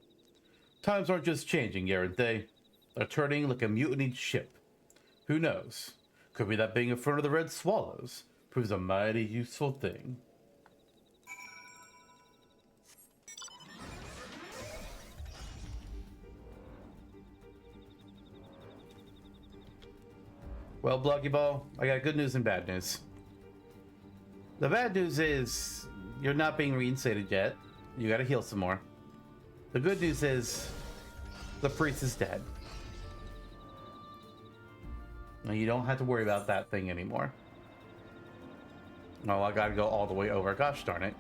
Times aren't just changing, aren't they? They're turning like a mutinied ship. Who knows? Could be that being in front of the Red Swallows proves a mighty useful thing. Well, Bloggy Ball, I got good news and bad news. The bad news is you're not being reinstated yet. You gotta heal some more. The good news is the priest is dead. Now you don't have to worry about that thing anymore. Oh, I gotta go all the way over. Gosh darn it.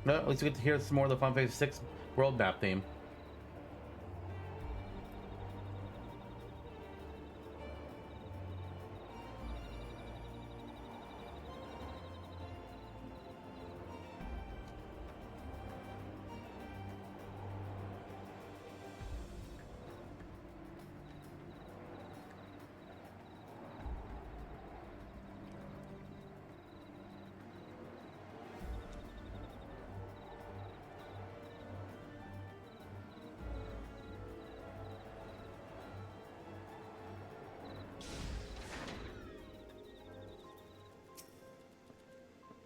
No, at least we get to hear some more of the Final Fantasy VI world map theme.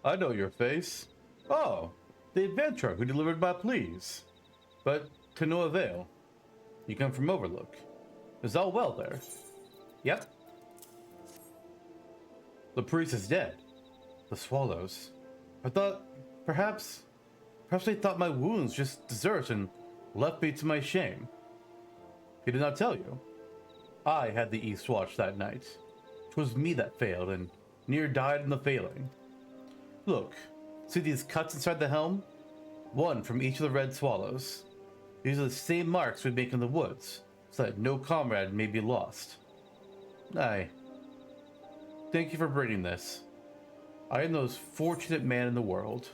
I know your face. Oh, the adventurer who delivered my pleas. But to no avail. You come from Overlook. Is all well there? Yep. The priest is dead. The swallows. I thought, perhaps they thought my wounds just deserted and left me to my shame. He did not tell you. I had the East Watch that night. 'Twas me that failed and near died in the failing. Look, see these cuts inside the helm? One from each of the red swallows. These are the same marks we make in the woods, so that no comrade may be lost. Aye. Thank you for bringing this. I am the most fortunate man in the world.